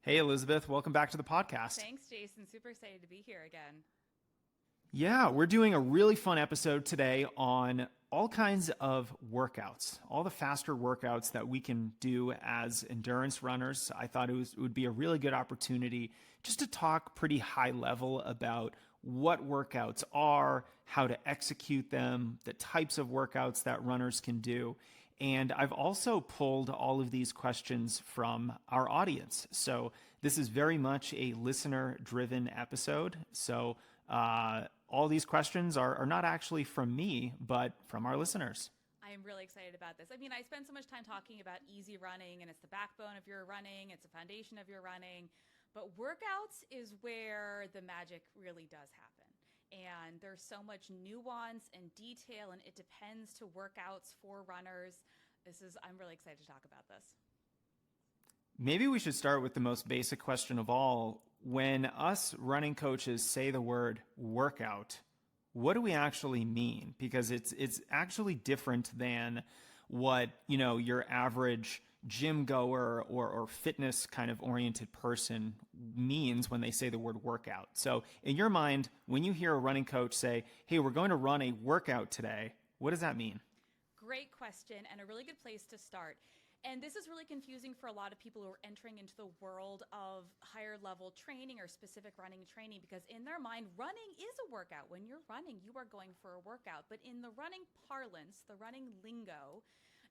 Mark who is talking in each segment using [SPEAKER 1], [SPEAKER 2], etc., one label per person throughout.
[SPEAKER 1] Hey, Elizabeth, welcome back to the podcast.
[SPEAKER 2] Thanks, Jason. Super excited to be here again.
[SPEAKER 1] Yeah, we're doing a really fun episode today on all kinds of workouts, all the faster workouts that we can do as endurance runners. I thought it would be a really good opportunity just to talk pretty high level about what workouts are, how to execute them, the types of workouts that runners can do. And I've also pulled all of these questions from our audience. So this is very much a listener-driven episode. So all these questions are not actually from me, but from our listeners.
[SPEAKER 2] I am really excited about this. I mean, I spend so much time talking about easy running, and it's the backbone of your running, it's the foundation of your running. But workouts is where the magic really does happen. And there's so much nuance and detail, and it depends to workouts for runners. I'm really excited to talk about this.
[SPEAKER 1] Maybe we should start with the most basic question of all. When us running coaches say the word workout, what do we actually mean? Because it's actually different than what, your average gym goer or fitness kind of oriented person means when they say the word workout. So in your mind, when you hear a running coach say, hey, we're going to run a workout today, what does that mean?
[SPEAKER 2] Great question, and a really good place to start. And this is really confusing for a lot of people who are entering into the world of higher level training or specific running training, because in their mind, running is a workout. When you're running, you are going for a workout. But in the running parlance, the running lingo,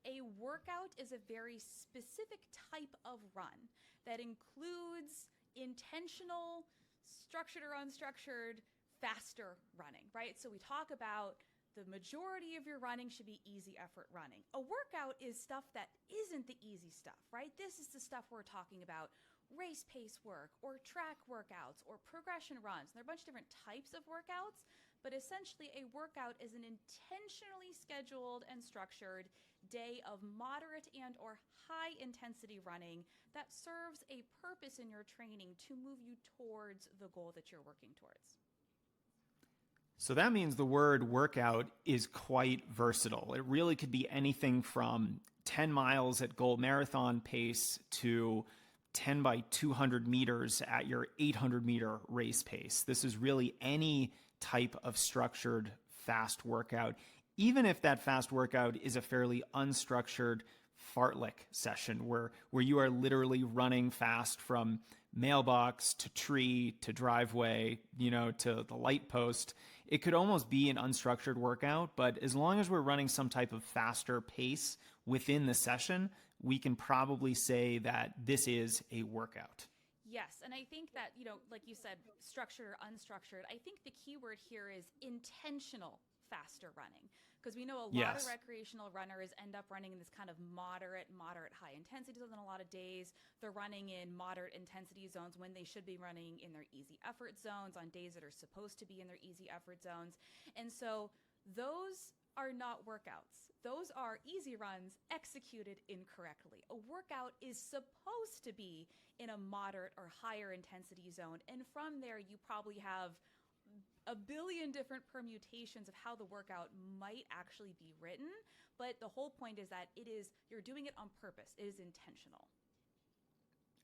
[SPEAKER 2] a workout is a very specific type of run that includes intentional, structured or unstructured, faster running, right? So we talk about the majority of your running should be easy effort running. A workout is stuff that isn't the easy stuff, right? This is the stuff we're talking about, race pace work or track workouts or progression runs. And there are a bunch of different types of workouts, but essentially a workout is an intentionally scheduled and structured day of moderate and or high intensity running that serves a purpose in your training to move you towards the goal that you're working towards.
[SPEAKER 1] So that means the word workout is quite versatile. It really could be anything from 10 miles at goal marathon pace to 10 by 200 meters at your 800 meter race pace. This is really any type of structured fast workout, even if that fast workout is a fairly unstructured fartlek session where you are literally running fast from mailbox to tree to driveway, to the light post. It could almost be an unstructured workout, but as long as we're running some type of faster pace within the session, we can probably say that this is a workout.
[SPEAKER 2] Yes, and I think that, like you said, structured or unstructured, I think the key word here is intentional faster running, because we know a lot of recreational runners end up running in this kind of moderate high intensity zone. On a lot of days they're running in moderate intensity zones when they should be running in their easy effort zones on days that are supposed to be in their easy effort zones. And so those are not workouts. Those are easy runs executed incorrectly. A workout is supposed to be in a moderate or higher intensity zone, and from there you probably have a billion different permutations of how the workout might actually be written, but the whole point is that you're doing it on purpose. It is intentional.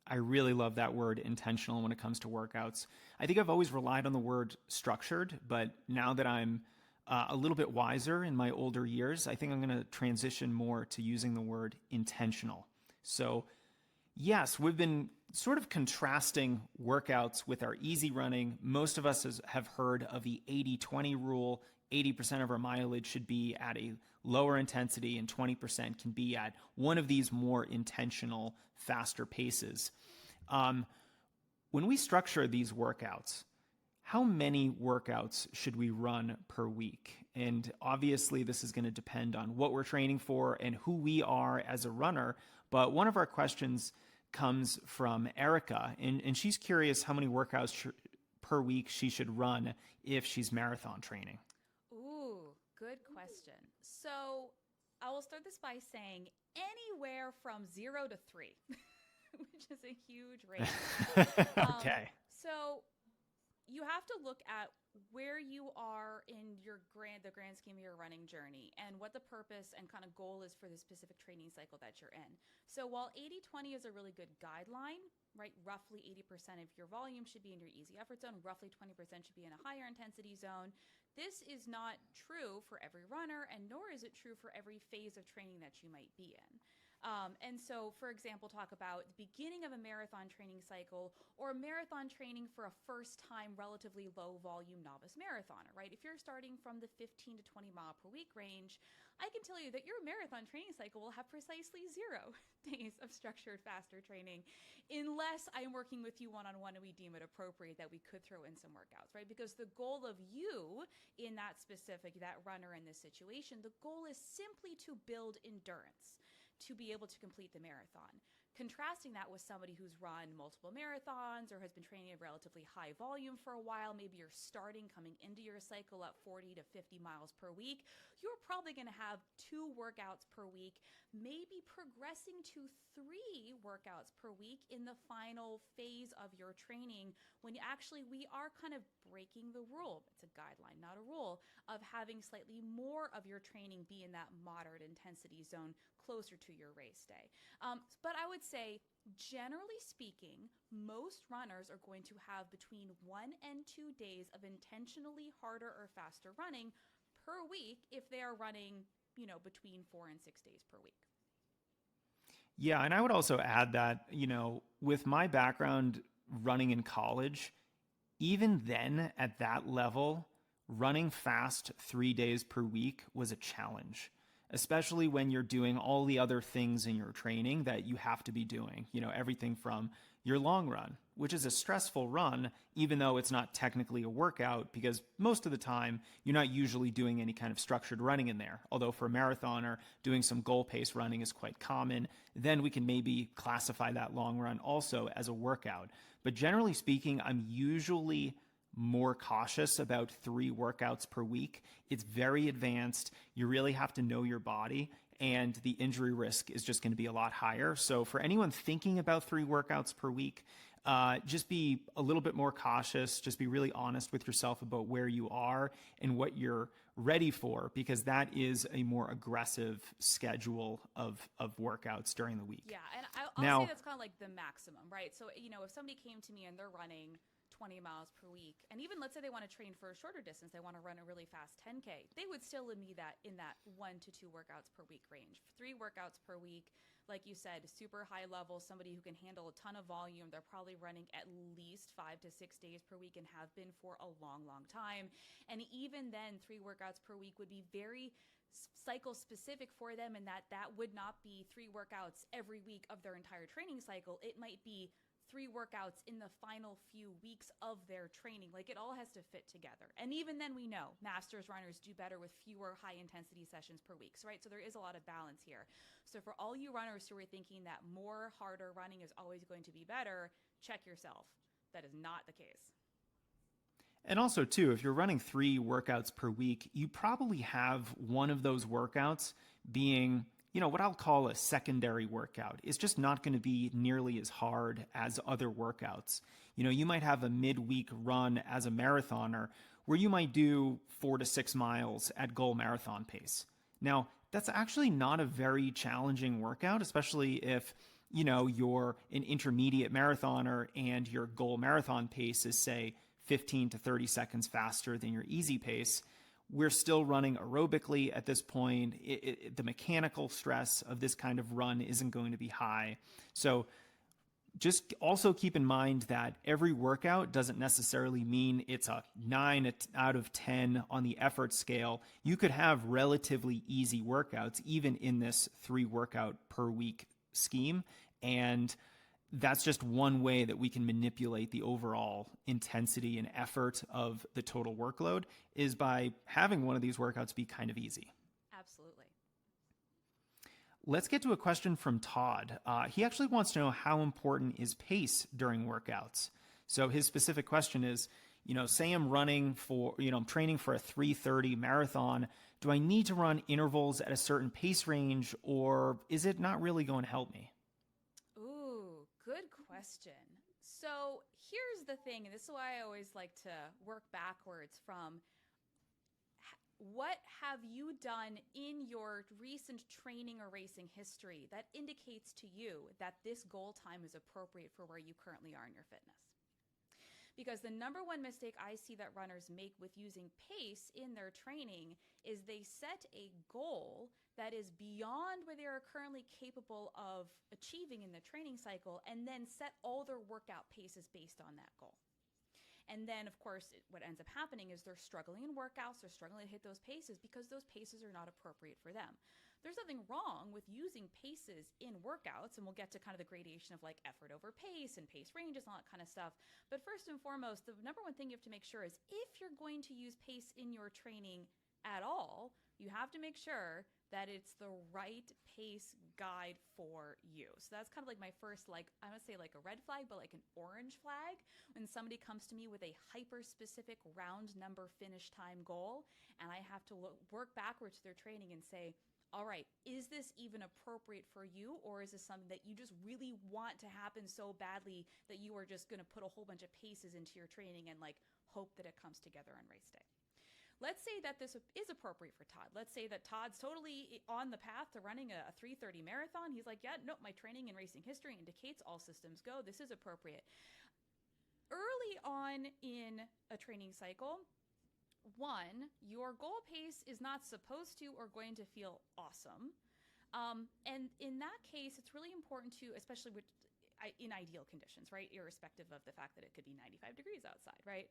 [SPEAKER 1] I really love that word intentional when it comes to workouts. I think I've always relied on the word structured, but now that I'm a little bit wiser in my older years, I think I'm going to transition more to using the word intentional. So yes, we've been sort of contrasting workouts with our easy running. Most of us have heard of the 80-20 rule. 80% of our mileage should be at a lower intensity and 20% can be at one of these more intentional, faster paces. When we structure these workouts, how many workouts should we run per week? And obviously this is going to depend on what we're training for and who we are as a runner. But one of our questions comes from Erica, and she's curious how many workouts per week she should run if she's marathon training.
[SPEAKER 2] Ooh, good question. So I will start this by saying anywhere from 0 to 3, which is a huge range.
[SPEAKER 1] Okay.
[SPEAKER 2] So you have to look at where you are in the grand scheme of your running journey and what the purpose and kind of goal is for the specific training cycle that you're in. So while 80-20 is a really good guideline, right? Roughly 80% of your volume should be in your easy effort zone, roughly 20% should be in a higher intensity zone. This is not true for every runner, and nor is it true for every phase of training that you might be in. And so, for example, talk about the beginning of a marathon training cycle or marathon training for a first-time, relatively low-volume novice marathoner, right? If you're starting from the 15 to 20 mile per week range, I can tell you that your marathon training cycle will have precisely 0 days of structured, faster training, unless I'm working with you one-on-one and we deem it appropriate that we could throw in some workouts, right? Because the goal of you in that runner in this situation, the goal is simply to build endurance, to be able to complete the marathon. Contrasting that with somebody who's run multiple marathons or has been training at relatively high volume for a while, maybe you're coming into your cycle at 40 to 50 miles per week, you're probably going to have 2 workouts per week, maybe progressing to 3 workouts per week in the final phase of your training, when actually we are kind of breaking the rule. It's a guideline, not a rule, of having slightly more of your training be in that moderate intensity zone closer to your race day. But I would say, generally speaking, most runners are going to have between 1 and 2 days of intentionally harder or faster running per week if they are running, between 4 and 6 days per week.
[SPEAKER 1] Yeah, and I would also add that, with my background running in college, even then at that level, running fast 3 days per week was a challenge, especially when you're doing all the other things in your training that you have to be doing, everything from your long run, which is a stressful run, even though it's not technically a workout, because most of the time you're not usually doing any kind of structured running in there. Although for a marathoner, doing some goal pace running is quite common. Then we can maybe classify that long run also as a workout. But generally speaking, I'm usually more cautious about 3 workouts per week. It's very advanced. You really have to know your body, and the injury risk is just going to be a lot higher. So for anyone thinking about 3 workouts per week, just be a little bit more cautious. Just be really honest with yourself about where you are and what you're ready for, because that is a more aggressive schedule of workouts during the week.
[SPEAKER 2] Yeah, and I'll say that's kind of like the maximum, right? So, if somebody came to me and they're running 20 miles per week, and even let's say they want to train for a shorter distance, they want to run a really fast 10K, they would still need that in that 1 to 2 workouts per week range. 3 workouts per week, like you said, super high level, somebody who can handle a ton of volume. They're probably running at least 5 to 6 days per week and have been for a long, long time. And even then, 3 workouts per week would be very cycle specific for them, and that would not be 3 workouts every week of their entire training cycle. It might be 3 workouts in the final few weeks of their training. Like, it all has to fit together. And even then, we know masters runners do better with fewer high intensity sessions per week, right? So there is a lot of balance here. So for all you runners who are thinking that more harder running is always going to be better, check yourself. That is not the case.
[SPEAKER 1] And also, too, if you're running 3 workouts per week, you probably have one of those workouts being, what I'll call a secondary workout. It's just not going to be nearly as hard as other workouts. You might have a midweek run as a marathoner where you might do 4 to 6 miles at goal marathon pace. Now, that's actually not a very challenging workout, especially if, you're an intermediate marathoner and your goal marathon pace is, say, 15 to 30 seconds faster than your easy pace. We're still running aerobically at this point. The mechanical stress of this kind of run isn't going to be high. So just also keep in mind that every workout doesn't necessarily mean it's a 9 out of 10 on the effort scale. You could have relatively easy workouts even in this 3 workout per week scheme. And that's just one way that we can manipulate the overall intensity and effort of the total workload, is by having one of these workouts be kind of easy.
[SPEAKER 2] Absolutely.
[SPEAKER 1] Let's get to a question from Todd. He actually wants to know how important is pace during workouts. So his specific question is, say I'm running for, I'm training for a 3:30 marathon. Do I need to run intervals at a certain pace range, or is it not really going to help me?
[SPEAKER 2] Ooh, good question. So here's the thing, and this is why I always like to work backwards from what have you done in your recent training or racing history that indicates to you that this goal time is appropriate for where you currently are in your fitness? Because the number one mistake I see that runners make with using pace in their training is they set a goal that is beyond where they are currently capable of achieving in the training cycle, and then set all their workout paces based on that goal. And then, of course, what ends up happening is they're struggling in workouts, they're struggling to hit those paces because those paces are not appropriate for them. There's nothing wrong with using paces in workouts, and we'll get to kind of the gradation of like effort over pace and pace ranges and all that kind of stuff. But first and foremost, the number one thing you have to make sure is if you're going to use pace in your training at all, you have to make sure that it's the right pace guide for you. So that's kind of like my first, like, I would say like a red flag, but like an orange flag when somebody comes to me with a hyper specific round number finish time goal, and I have to work backwards to their training and say, all right, is this even appropriate for you, or is this something that you just really want to happen so badly that you are just going to put a whole bunch of paces into your training and like hope that it comes together on race day? Let's say that this is appropriate for Todd. Let's say that Todd's totally on the path to running a 3:30 marathon. He's like, yeah, no, my training and racing history indicates all systems go. This is appropriate. Early on in a training cycle, one, your goal pace is not supposed to or going to feel awesome. And in that case, it's really important to, especially in ideal conditions, right? Irrespective of the fact that it could be 95 degrees outside, right?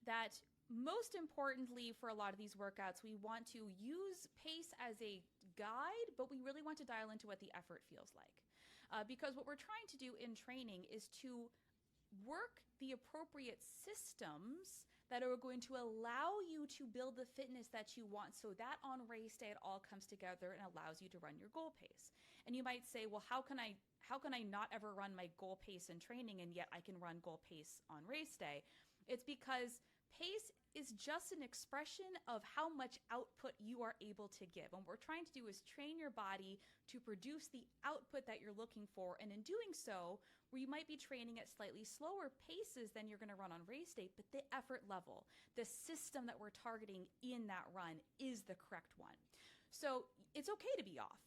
[SPEAKER 2] That most importantly for a lot of these workouts, we want to use pace as a guide, but we really want to dial into what the effort feels like. Because what we're trying to do in training is to work the appropriate systems that are going to allow you to build the fitness that you want, so that on race day it all comes together and allows you to run your goal pace. And you might say, well, how can I not ever run my goal pace in training and yet I can run goal pace on race day? It's because pace is just an expression of how much output you are able to give. And what we're trying to do is train your body to produce the output that you're looking for. And in doing so, where you might be training at slightly slower paces than you're going to run on race day, but the effort level, the system that we're targeting in that run is the correct one. So it's okay to be off.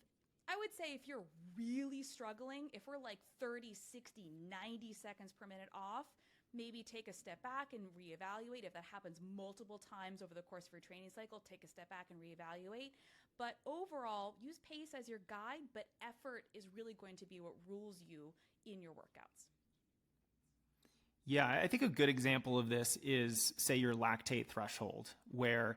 [SPEAKER 2] I would say if you're really struggling, if we're like 30, 60, 90 seconds per minute off, maybe take a step back and reevaluate. If that happens multiple times over the course of your training cycle, take a step back and reevaluate. But overall, use pace as your guide, but effort is really going to be what rules you in your workouts.
[SPEAKER 1] Yeah, I think a good example of this is, say, your lactate threshold, where,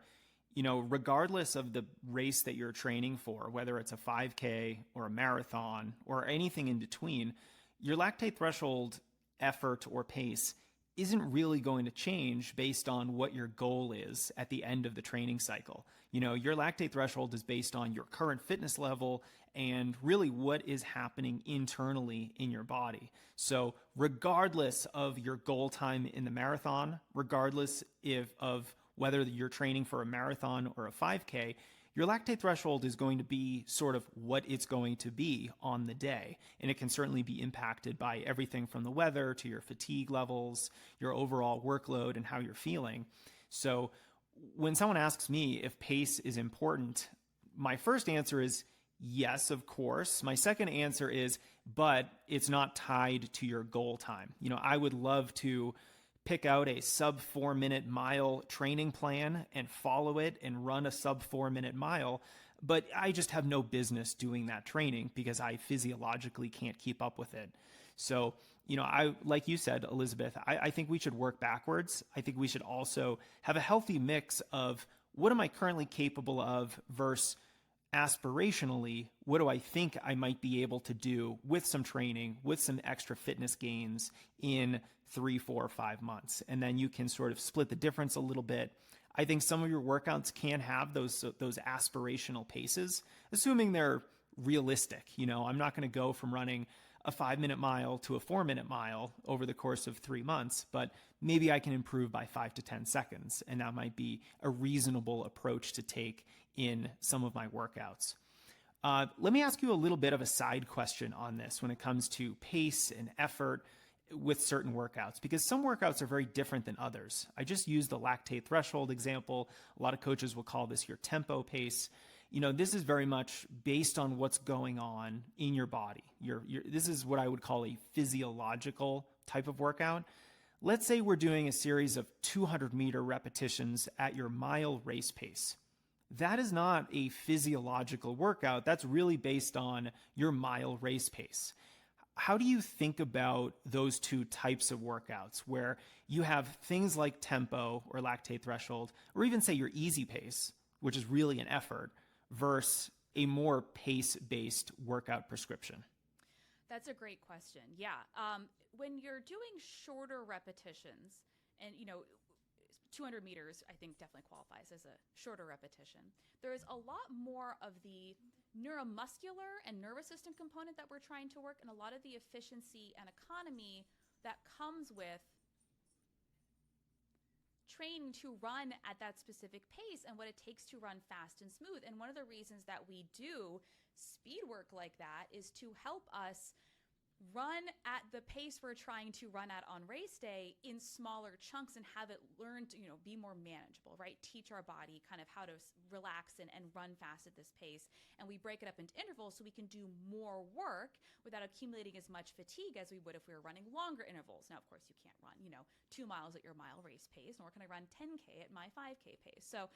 [SPEAKER 1] regardless of the race that you're training for, whether it's a 5K or a marathon or anything in between, your lactate threshold effort or pace isn't really going to change based on what your goal is at the end of the training cycle. Your lactate threshold is based on your current fitness level and really what is happening internally in your body. So regardless of your goal time in the marathon, regardless of whether you're training for a marathon or a 5K, your lactate threshold is going to be sort of what it's going to be on the day. And it can certainly be impacted by everything from the weather to your fatigue levels, your overall workload, and how you're feeling. So when someone asks me if pace is important, my first answer is yes, of course. My second answer is, but it's not tied to your goal time. I would love to pick out a sub 4 minute mile training plan and follow it and run a sub 4 minute mile. But I just have no business doing that training because I physiologically can't keep up with it. So, like you said, Elisabeth, I think we should work backwards. I think we should also have a healthy mix of what am I currently capable of versus aspirationally, what do I think I might be able to do with some training, with some extra fitness gains in 3, 4, 5 months? And then you can sort of split the difference a little bit. I think some of your workouts can have those aspirational paces, assuming they're realistic. I'm not going to go from running a 5-minute mile to a 4-minute mile over the course of 3 months, but maybe I can improve by 5 to 10 seconds. And that might be a reasonable approach to take in some of my workouts. Let me ask you a little bit of a side question on this when it comes to pace and effort with certain workouts, because some workouts are very different than others. I just used the lactate threshold example. A lot of coaches will call this your tempo pace. This is very much based on what's going on in your body. This is what I would call a physiological type of workout. Let's say we're doing a series of 200-meter repetitions at your mile race pace. That is not a physiological workout. That's really based on your mile race pace. How do you think about those two types of workouts where you have things like tempo or lactate threshold, or even say your easy pace, which is really an effort, versus a more pace-based workout prescription?
[SPEAKER 2] That's a great question. Yeah. When you're doing shorter repetitions, and 200 meters, I think definitely qualifies as a shorter repetition. There is a lot more of the neuromuscular and nervous system component that we're trying to work, and a lot of the efficiency and economy that comes with training to run at that specific pace and what it takes to run fast and smooth. And one of the reasons that we do speed work like that is to help us run at the pace we're trying to run at on race day in smaller chunks and have it learn to, be more manageable, right? Teach our body kind of how to relax and run fast at this pace. And we break it up into intervals so we can do more work without accumulating as much fatigue as we would if we were running longer intervals. Now, of course, you can't run, 2 miles at your mile race pace, nor can I run 10K at my 5K pace. So,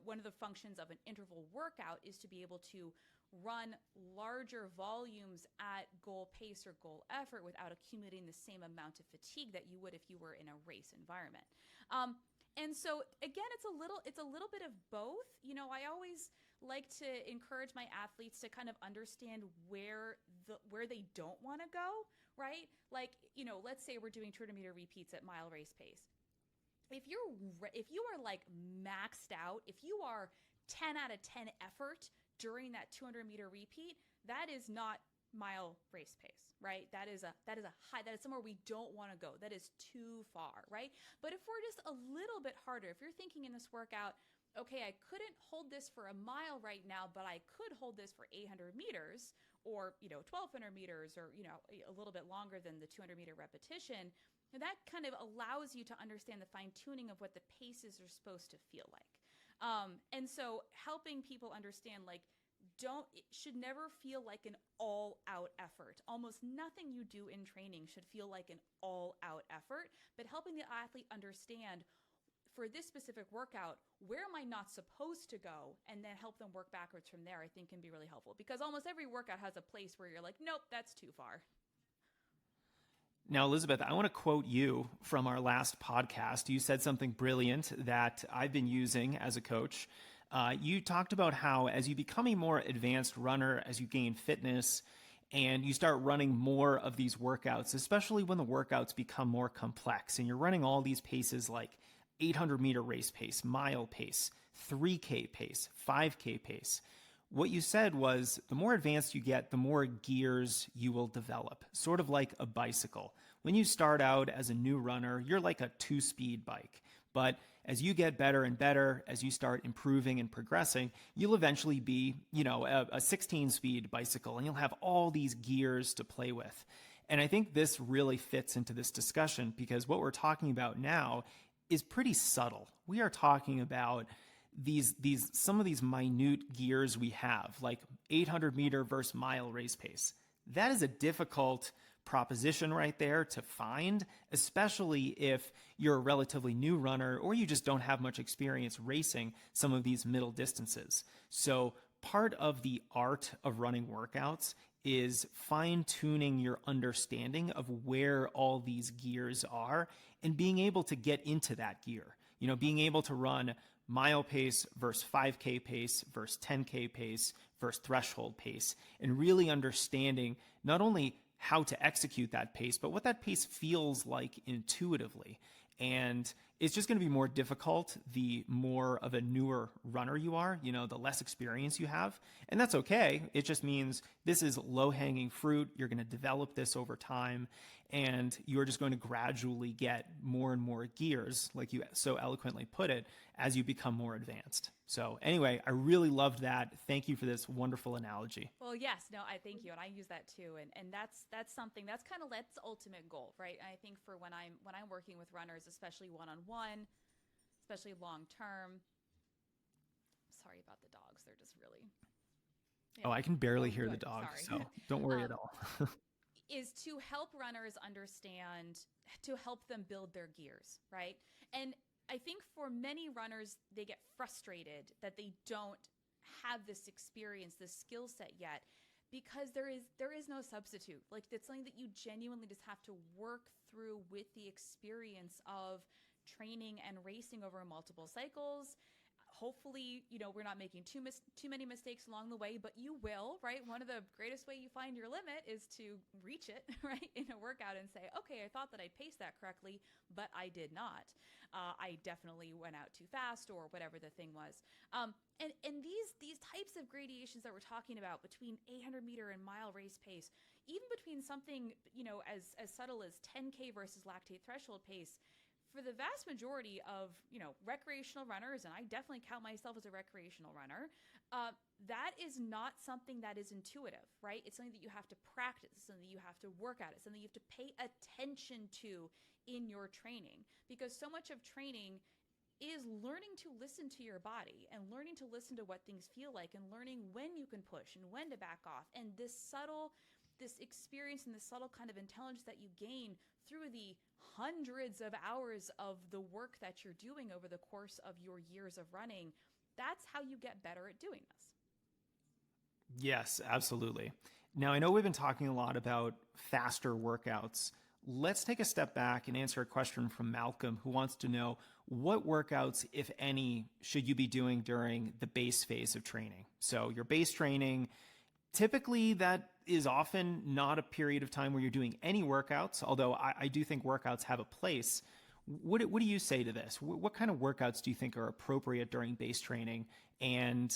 [SPEAKER 2] one of the functions of an interval workout is to be able to run larger volumes at goal pace or goal effort without accumulating the same amount of fatigue that you would if you were in a race environment. And so again, it's a little bit of both. I always like to encourage my athletes to kind of understand where they don't want to go, right? Like, let's say we're doing 200-meter repeats at mile race pace. If you are like maxed out, if you are 10 out of 10 effort during that 200-meter repeat, that is not mile race pace, right? That is somewhere we don't want to go. That is too far, right? But if we're just a little bit harder, if you're thinking in this workout, okay, I couldn't hold this for a mile right now, but I could hold this for 800 meters or, 1,200 meters or, a little bit longer than the 200-meter repetition, and that kind of allows you to understand the fine tuning of what the paces are supposed to feel like. And so helping people understand, it should never feel like an all-out effort. Almost nothing you do in training should feel like an all-out effort, but helping the athlete understand for this specific workout, where am I not supposed to go? And then help them work backwards from there, I think can be really helpful, because almost every workout has a place where you're like, nope, that's too far.
[SPEAKER 1] Now, Elisabeth, I want to quote you from our last podcast. You said something brilliant that I've been using as a coach. You talked about how as you become a more advanced runner, as you gain fitness and you start running more of these workouts, especially when the workouts become more complex and you're running all these paces like 800-meter race pace, mile pace, 3K pace, 5K pace. What you said was the more advanced you get, the more gears you will develop, sort of like a bicycle. When you start out as a new runner, you're like a 2-speed bike. But as you get better and better, as you start improving and progressing, you'll eventually be, a 16-speed bicycle, and you'll have all these gears to play with. And I think this really fits into this discussion because what we're talking about now is pretty subtle. We are talking about some of these minute gears we have, like 800-meter versus mile race pace. That is a difficult proposition right there to find, especially if you're a relatively new runner or you just don't have much experience racing some of these middle distances. So part of the art of running workouts is fine-tuning your understanding of where all these gears are and being able to get into that gear. Being able to run mile pace versus 5K pace versus 10K pace versus threshold pace, and really understanding not only how to execute that pace, but what that pace feels like intuitively. And it's just going to be more difficult the more of a newer runner you are, the less experience you have. And that's okay. It just means this is low hanging fruit. You're going to develop this over time, and you're just going to gradually get more and more gears, like you so eloquently put it, as you become more advanced. So anyway, I really loved that. Thank you for this wonderful analogy.
[SPEAKER 2] Well, yes, no, I thank you, and I use that too, and that's something that's kind of that's the ultimate goal, right? And I think for when I'm working with runners, especially one-on-one, especially long term. Sorry about the dogs; they're just really.
[SPEAKER 1] Oh, I can barely hear the
[SPEAKER 2] good.
[SPEAKER 1] dog,
[SPEAKER 2] Sorry.
[SPEAKER 1] so don't worry at all.
[SPEAKER 2] Is to help runners understand, to help them build their gears, right? And I think for many runners, they get frustrated that they don't have this experience, this skill set yet, because there is no substitute. Like, it's something that you genuinely just have to work through with the experience of training and racing over multiple cycles. Hopefully, we're not making too many mistakes along the way, but you will, right? One of the greatest way you find your limit is to reach it, right, in a workout and say, okay, I thought that I paced that correctly, but I did not. I definitely went out too fast, or whatever the thing was. And these types of gradations that we're talking about between 800-meter and mile race pace, even between something, as subtle as 10K versus lactate threshold pace, for the vast majority of, recreational runners, and I definitely count myself as a recreational runner, that is not something that is intuitive, right? It's something that you have to practice, it's something that you have to work at, it's something you have to pay attention to in your training. Because so much of training is learning to listen to your body and learning to listen to what things feel like and learning when you can push and when to back off. And this experience and this subtle kind of intelligence that you gain through the hundreds of hours of the work that you're doing over the course of your years of running, that's how you get better at doing this.
[SPEAKER 1] Yes, absolutely. Now, I know we've been talking a lot about faster workouts. Let's take a step back and answer a question from Malcolm, who wants to know what workouts, if any, should you be doing during the base phase of training? So your base training, typically that is often not a period of time where you're doing any workouts, although I do think workouts have a place. What do you say to this? What kind of workouts do you think are appropriate during base training, and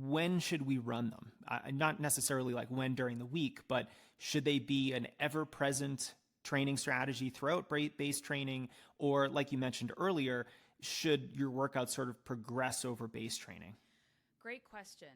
[SPEAKER 1] when should we run them? Not necessarily like when during the week, but should they be an ever-present training strategy throughout base training, or like you mentioned earlier, should your workouts sort of progress over base training?
[SPEAKER 2] Great question.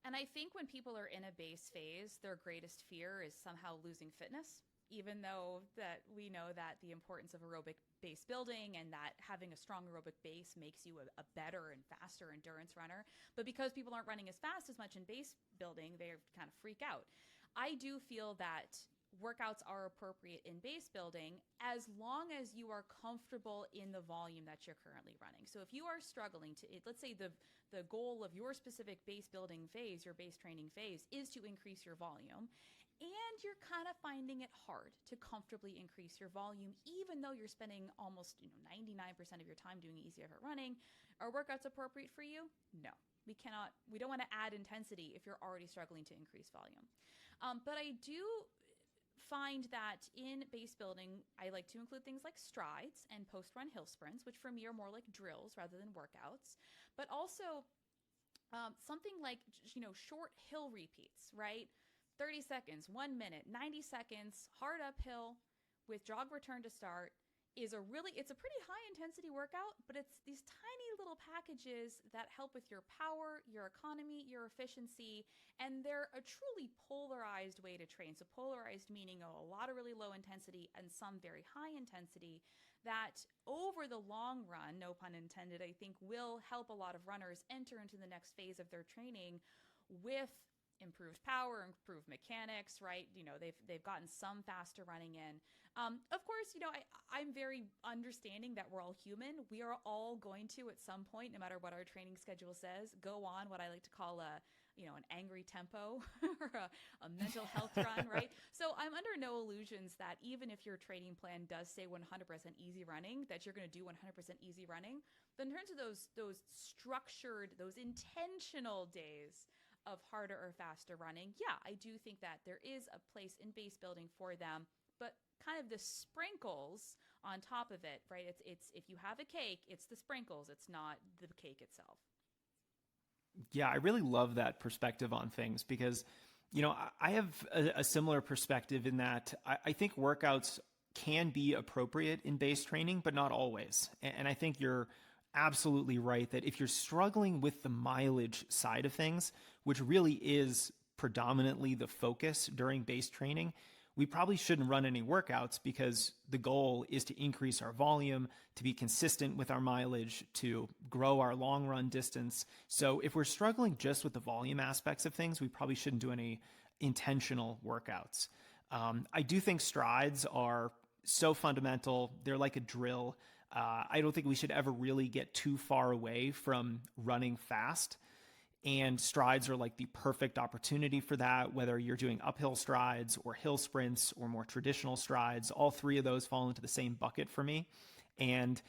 [SPEAKER 2] And I think when people are in a base phase, their greatest fear is somehow losing fitness, even though that we know that the importance of aerobic base building and that having a strong aerobic base makes you a better and faster endurance runner. But because people aren't running as fast as much in base building, they kind of freak out. I do feel that workouts are appropriate in base building as long as you are comfortable in the volume that you're currently running. So if you are struggling to, let's say the goal of your specific base building phase, your base training phase, is to increase your volume, and you're kind of finding it hard to comfortably increase your volume, even though you're spending almost 99% of your time doing easy effort running, are workouts appropriate for you? No. We don't want to add intensity if you're already struggling to increase volume. But I do find that in base building, I like to include things like strides and post-run hill sprints, which for me are more like drills rather than workouts, but also something like, short hill repeats, right? 30 seconds, 1 minute, 90 seconds, hard uphill with jog return to start it's a pretty high intensity workout, but it's these tiny little packages that help with your power, your economy, your efficiency, and they're a truly polarized way to train. So polarized meaning a lot of really low intensity and some very high intensity that over the long run, no pun intended, I think will help a lot of runners enter into the next phase of their training with improved power, improved mechanics, right? They've gotten some faster running in. Of course, I'm very understanding that we're all human. We are all going to, at some point, no matter what our training schedule says, go on what I like to call an angry tempo or a mental health run, right? So I'm under no illusions that even if your training plan does say 100% easy running, that you're going to do 100% easy running. But in terms of those structured, those intentional days of harder or faster running, yeah, I do think that there is a place in base building for them, but kind of the sprinkles on top of it, right? It's if you have a cake, it's the sprinkles, it's not the cake itself.
[SPEAKER 1] Yeah, I really love that perspective on things because, I have a similar perspective in that I think workouts can be appropriate in base training, but not always. And I think you're absolutely right that if you're struggling with the mileage side of things, which really is predominantly the focus during base training, we probably shouldn't run any workouts because the goal is to increase our volume, to be consistent with our mileage, to grow our long run distance. So if we're struggling just with the volume aspects of things, we probably shouldn't do any intentional workouts. I do think strides are so fundamental. They're like a drill. I don't think we should ever really get too far away from running fast. And strides are like the perfect opportunity for that, whether you're doing uphill strides or hill sprints or more traditional strides. All three of those fall into the same bucket for me. And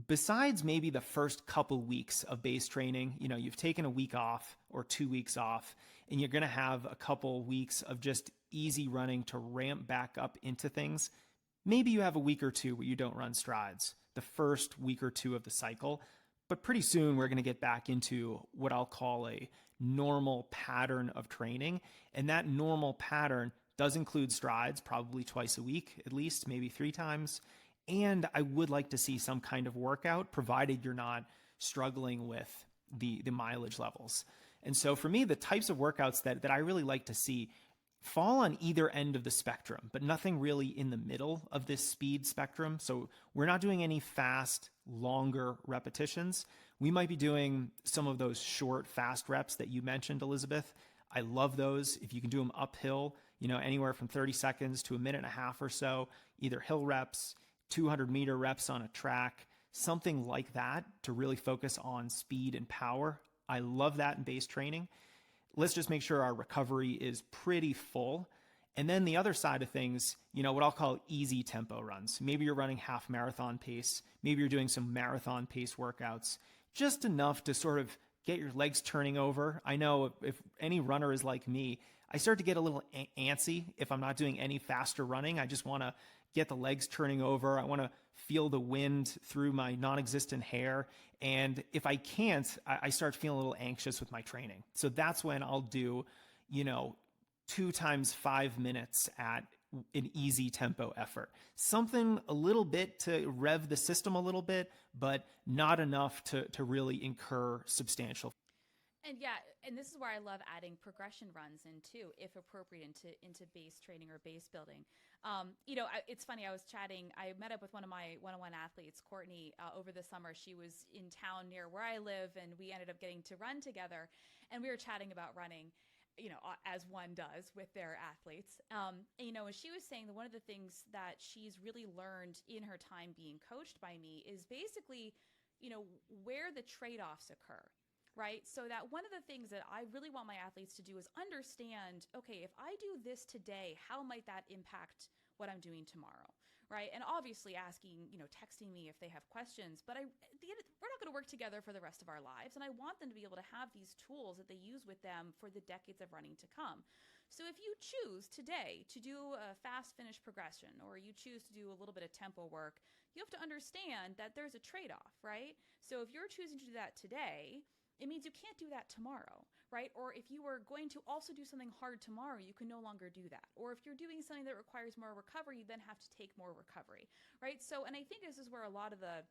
[SPEAKER 1] besides maybe the first couple weeks of base training, you've taken a week off or 2 weeks off, and you're going to have a couple weeks of just easy running to ramp back up into things. Maybe you have a week or two where you don't run strides, the first week or two of the cycle. But pretty soon we're going to get back into what I'll call a normal pattern of training. And that normal pattern does include strides, probably twice a week, at least, maybe 3 times. And I would like to see some kind of workout, provided you're not struggling with the mileage levels. And so for me, the types of workouts that I really like to see fall on either end of the spectrum, but nothing really in the middle of this speed spectrum. So we're not doing any fast, longer repetitions. We might be doing some of those short, fast reps that you mentioned, Elisabeth. I love those. If you can do them uphill, anywhere from 30 seconds to a minute and a half or so, either hill reps, 200-meter reps on a track, something like that to really focus on speed and power. I love that in base training. Let's just make sure our recovery is pretty full. And then the other side of things, what I'll call easy tempo runs. Maybe you're running half marathon pace. Maybe you're doing some marathon pace workouts, just enough to sort of get your legs turning over. I know if any runner is like me, I start to get a little antsy if I'm not doing any faster running. I just want to get the legs turning over. I want to feel the wind through my non-existent hair. And if I can't, I start feeling a little anxious with my training. So that's when I'll do, 2 times 5 minutes at an easy tempo effort. Something a little bit to rev the system a little bit, but not enough to really incur substantial.
[SPEAKER 2] And yeah, and this is where I love adding progression runs in too, if appropriate, into base training or base building. It's funny. I met up with one of my one-on-one athletes, Courtney, over the summer. She was in town near where I live, and we ended up getting to run together. And we were chatting about running, as one does with their athletes. And she was saying that one of the things that she's really learned in her time being coached by me is basically, where the trade-offs occur. Right? So that one of the things that I really want my athletes to do is understand, okay, if I do this today, how might that impact what I'm doing tomorrow? Right? And obviously asking, texting me if they have questions, but we're not going to work together for the rest of our lives. And I want them to be able to have these tools that they use with them for the decades of running to come. So if you choose today to do a fast finish progression, or you choose to do a little bit of tempo work, you have to understand that there's a trade-off, right? So if you're choosing to do that today, it means you can't do that tomorrow, right? Or if you were going to also do something hard tomorrow, you can no longer do that. Or if you're doing something that requires more recovery, you then have to take more recovery, right? So, and I think this is where a lot of the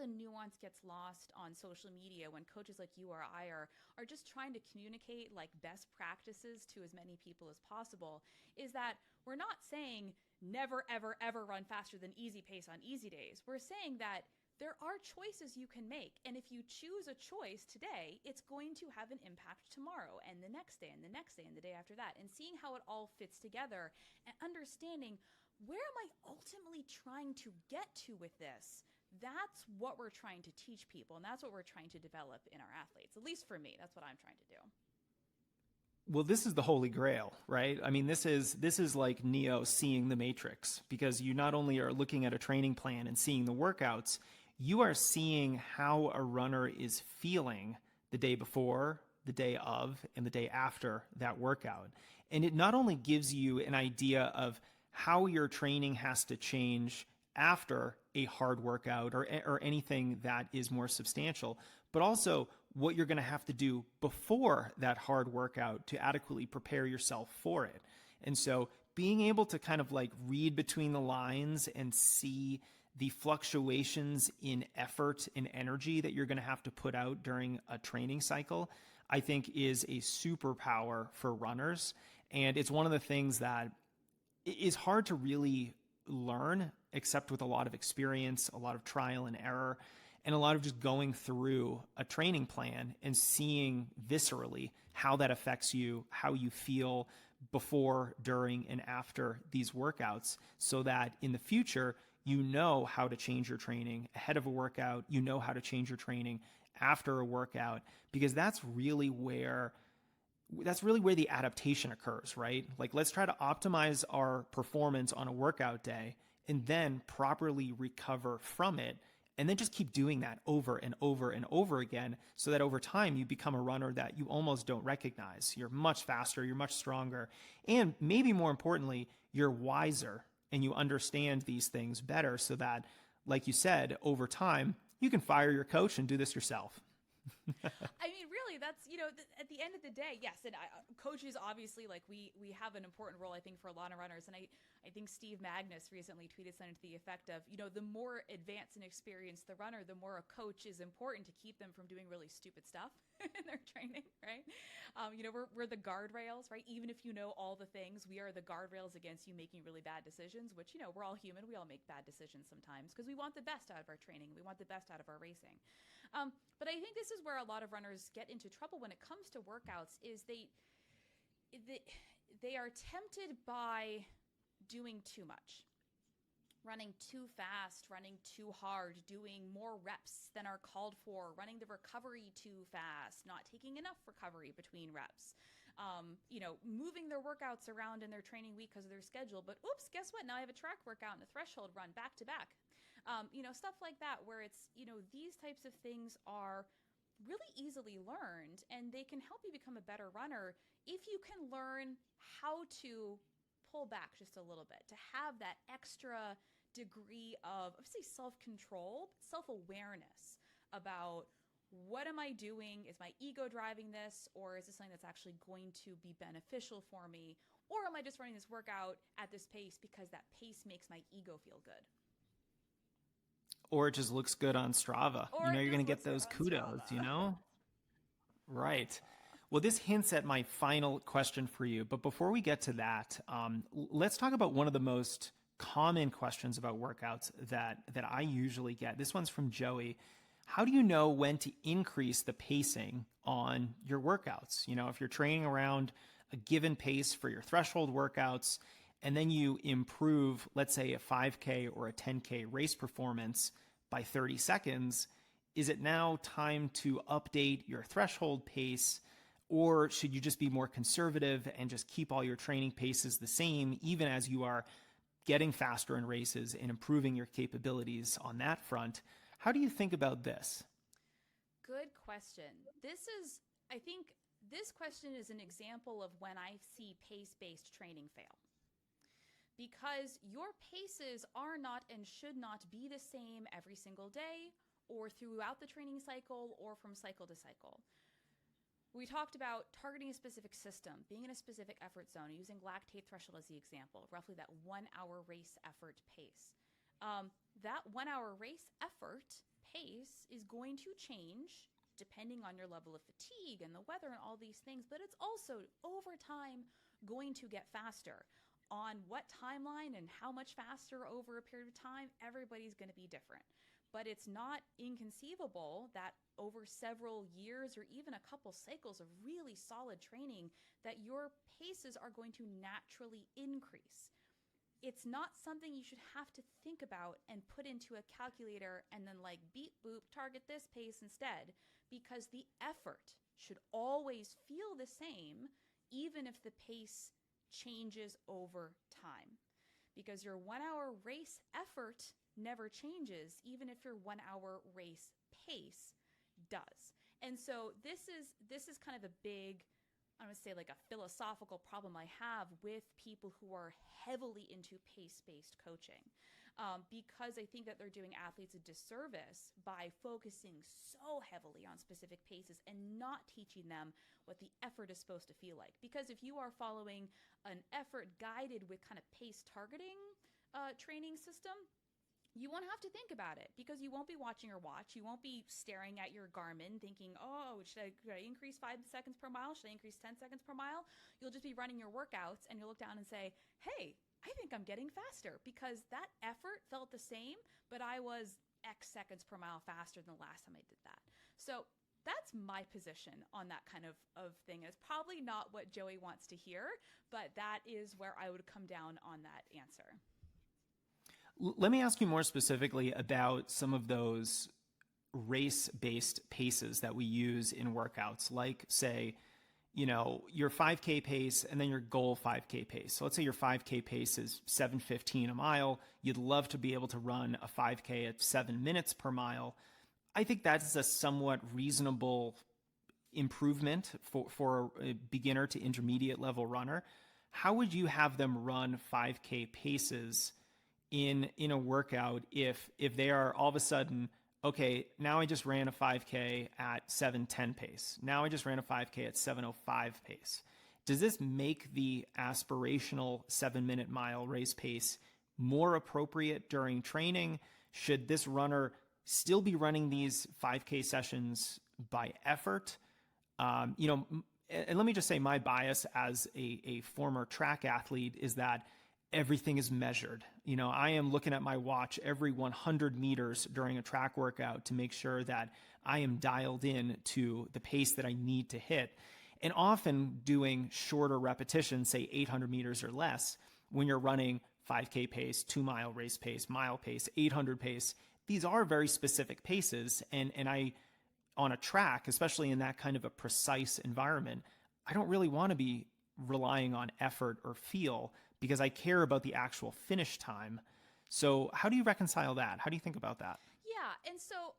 [SPEAKER 2] nuance gets lost on social media when coaches like you or I are just trying to communicate like best practices to as many people as possible, is that we're not saying never, ever, ever run faster than easy pace on easy days. We're saying that there are choices you can make. And if you choose a choice today, it's going to have an impact tomorrow and the next day and the next day and the day after that. And seeing how it all fits together and understanding, where am I ultimately trying to get to with this? That's what we're trying to teach people. And that's what we're trying to develop in our athletes. At least for me, that's what I'm trying to do.
[SPEAKER 1] Well, this is the holy grail, right? I mean, this is like Neo seeing the Matrix, because you not only are looking at a training plan and seeing the workouts, you are seeing how a runner is feeling the day before, the day of, and the day after that workout. And it not only gives you an idea of how your training has to change after a hard workout or anything that is more substantial, but also what you're going to have to do before that hard workout to adequately prepare yourself for it. And so being able to kind of like read between the lines and see the fluctuations in effort and energy that you're going to have to put out during a training cycle, I think is a superpower for runners. And it's one of the things that is hard to really learn, except with a lot of experience, a lot of trial and error, and a lot of just going through a training plan and seeing viscerally how that affects you, how you feel before, during, and after these workouts, so that in the future, you know how to change your training ahead of a workout, you know how to change your training after a workout, because that's really where the adaptation occurs, right? Like, let's try to optimize our performance on a workout day and then properly recover from it. And then just keep doing that over and over and over again, so that over time you become a runner that you almost don't recognize. You're much faster, you're much stronger, and maybe more importantly, you're wiser and you understand these things better, so that, like you said, over time, you can fire your coach and do this yourself.
[SPEAKER 2] I mean, really, that's, at the end of the day, yes. And coaches, obviously, like we have an important role, I think, for a lot of runners. And I think Steve Magnus recently tweeted something to the effect of, the more advanced and experienced the runner, the more a coach is important to keep them from doing really stupid stuff in their training, right? We're the guardrails, right? Even if you know all the things, we are the guardrails against you making really bad decisions, which, we're all human. We all make bad decisions sometimes because we want the best out of our training. We want the best out of our racing. But I think this is where a lot of runners get into trouble when it comes to workouts, is they are tempted by doing too much, running too fast, running too hard, doing more reps than are called for, running the recovery too fast, not taking enough recovery between reps, moving their workouts around in their training week because of their schedule. But oops, guess what? Now I have a track workout and a threshold run back to back. Stuff like that, where it's, these types of things are really easily learned, and they can help you become a better runner if you can learn how to pull back just a little bit, to have that extra degree of, obviously, self-control, self-awareness about, what am I doing? Is my ego driving this, or is this something that's actually going to be beneficial for me? Or am I just running this workout at this pace because that pace makes my ego feel good?
[SPEAKER 1] Or it just looks good on Strava. You're going to get those kudos, Right. Well, this hints at my final question for you. But before we get to that, let's talk about one of the most common questions about workouts that I usually get. This one's from Joey. How do you know when to increase the pacing on your workouts? If you're training around a given pace for your threshold workouts, and then you improve, let's say, a 5K or a 10K race performance by 30 seconds, is it now time to update your threshold pace? Or should you just be more conservative and just keep all your training paces the same, even as you are getting faster in races and improving your capabilities on that front? How do you think about this?
[SPEAKER 2] Good question. I think this question is an example of when I see pace-based training fail. Because your paces are not and should not be the same every single day, or throughout the training cycle, or from cycle to cycle. We talked about targeting a specific system, being in a specific effort zone, using lactate threshold as the example, roughly that 1 hour race effort pace. That 1 hour race effort pace is going to change depending on your level of fatigue and the weather and all these things, but it's also over time going to get faster. On what timeline and how much faster over a period of time, everybody's going to be different. But it's not inconceivable that over several years or even a couple cycles of really solid training, that your paces are going to naturally increase. It's not something you should have to think about and put into a calculator and then beep boop, target this pace instead, because the effort should always feel the same, even if the pace changes over time. Because your 1 hour race effort never changes, even if your 1 hour race pace does. And so this is kind of a big I would say like a philosophical problem I have with people who are heavily into pace-based coaching. Because I think that they're doing athletes a disservice by focusing so heavily on specific paces and not teaching them what the effort is supposed to feel like. Because if you are following an effort guided with kind of pace targeting training system, you won't have to think about it because you won't be watching your watch. You won't be staring at your Garmin thinking, oh, should I increase 5 seconds per mile? Should I increase 10 seconds per mile? You'll just be running your workouts and you'll look down and say, hey, I think I'm getting faster because that effort felt the same, but I was X seconds per mile faster than the last time I did that. So that's my position on that kind of thing. It's probably not what Joey wants to hear, but that is where I would come down on that answer.
[SPEAKER 1] Let me ask you more specifically about some of those race-based paces that we use in workouts, like say, your 5K pace and then your goal 5K pace. So let's say your 5K pace is 7:15 a mile. You'd love to be able to run a 5K at 7 minutes per mile. I think that's a somewhat reasonable improvement for a beginner to intermediate level runner. How would you have them run 5K paces in a workout if they are all of a sudden, okay, now I just ran a 5K at 7:10 pace. Now I just ran a 5K at 7:05 pace. Does this make the aspirational 7-minute mile race pace more appropriate during training? Should this runner still be running these 5K sessions by effort? And let me just say my bias as a former track athlete is that everything is measured. I am looking at my watch every 100 meters during a track workout to make sure that I am dialed in to the pace that I need to hit. And often doing shorter repetitions, say 800 meters or less, when you're running 5K pace, 2-mile race pace, mile pace, 800 pace, these are very specific paces. And I, on a track, especially in that kind of a precise environment, I don't really want to be relying on effort or feel because I care about the actual finish time. So how do you reconcile that? How do you think about that?
[SPEAKER 2] Yeah, and so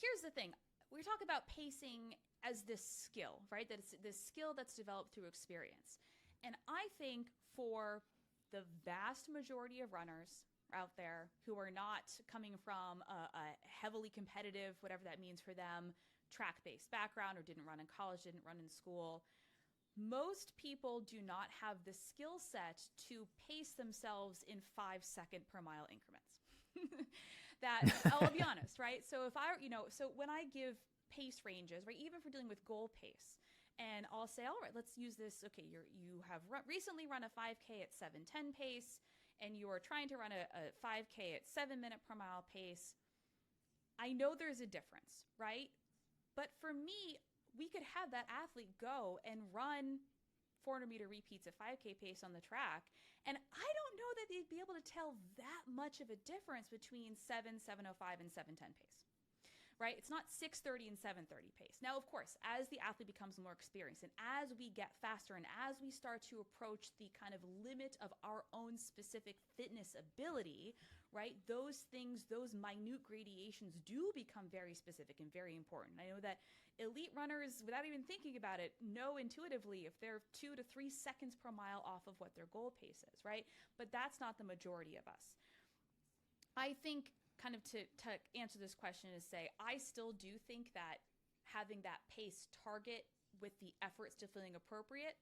[SPEAKER 2] here's the thing. We talk about pacing as this skill, right? That it's this skill that's developed through experience. And I think for the vast majority of runners out there who are not coming from a heavily competitive, whatever that means for them, track-based background or didn't run in college, didn't run in school, most people do not have the skill set to pace themselves in 5-second per mile increments. That I'll be honest, right? So if so when I give pace ranges, right, even for dealing with goal pace, and I'll say, all right, let's use this. Okay, you have recently run a 5K at 7:10 pace, and you are trying to run a 5K at 7-minute per mile pace. I know there's a difference, right? But for me, we could have that athlete go and run 400-meter repeats at 5K pace on the track, and I don't know that they'd be able to tell that much of a difference between 7:05, and 7:10 pace, right? It's not 6:30 and 7:30 pace. Now, of course, as the athlete becomes more experienced and as we get faster and as we start to approach the kind of limit of our own specific fitness ability, right, those things, those minute gradations do become very specific and very important. I know that elite runners, without even thinking about it, know intuitively if they're 2 to 3 seconds per mile off of what their goal pace is, right? But that's not the majority of us. I think kind of to answer this question is say, I still do think that having that pace target with the effort still feeling appropriate,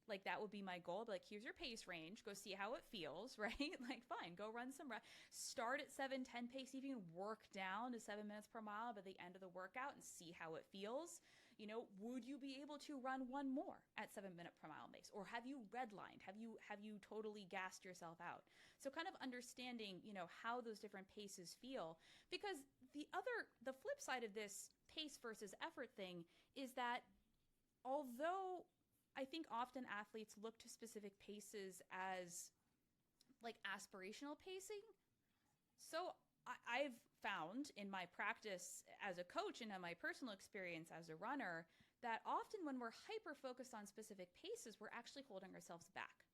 [SPEAKER 2] like that would be my goal. But like, here's your pace range, go see how it feels, right? Like, fine, go run some start at 7:10 pace, even work down to 7 minutes per mile by the end of the workout and see how it feels. Would you be able to run one more at 7-minute per mile pace? Or have you redlined? Have you totally gassed yourself out? So kind of understanding, how those different paces feel. Because the flip side of this pace versus effort thing is that although I think often athletes look to specific paces as like aspirational pacing, so I've found in my practice as a coach and in my personal experience as a runner that often when we're hyper-focused on specific paces, we're actually holding ourselves back.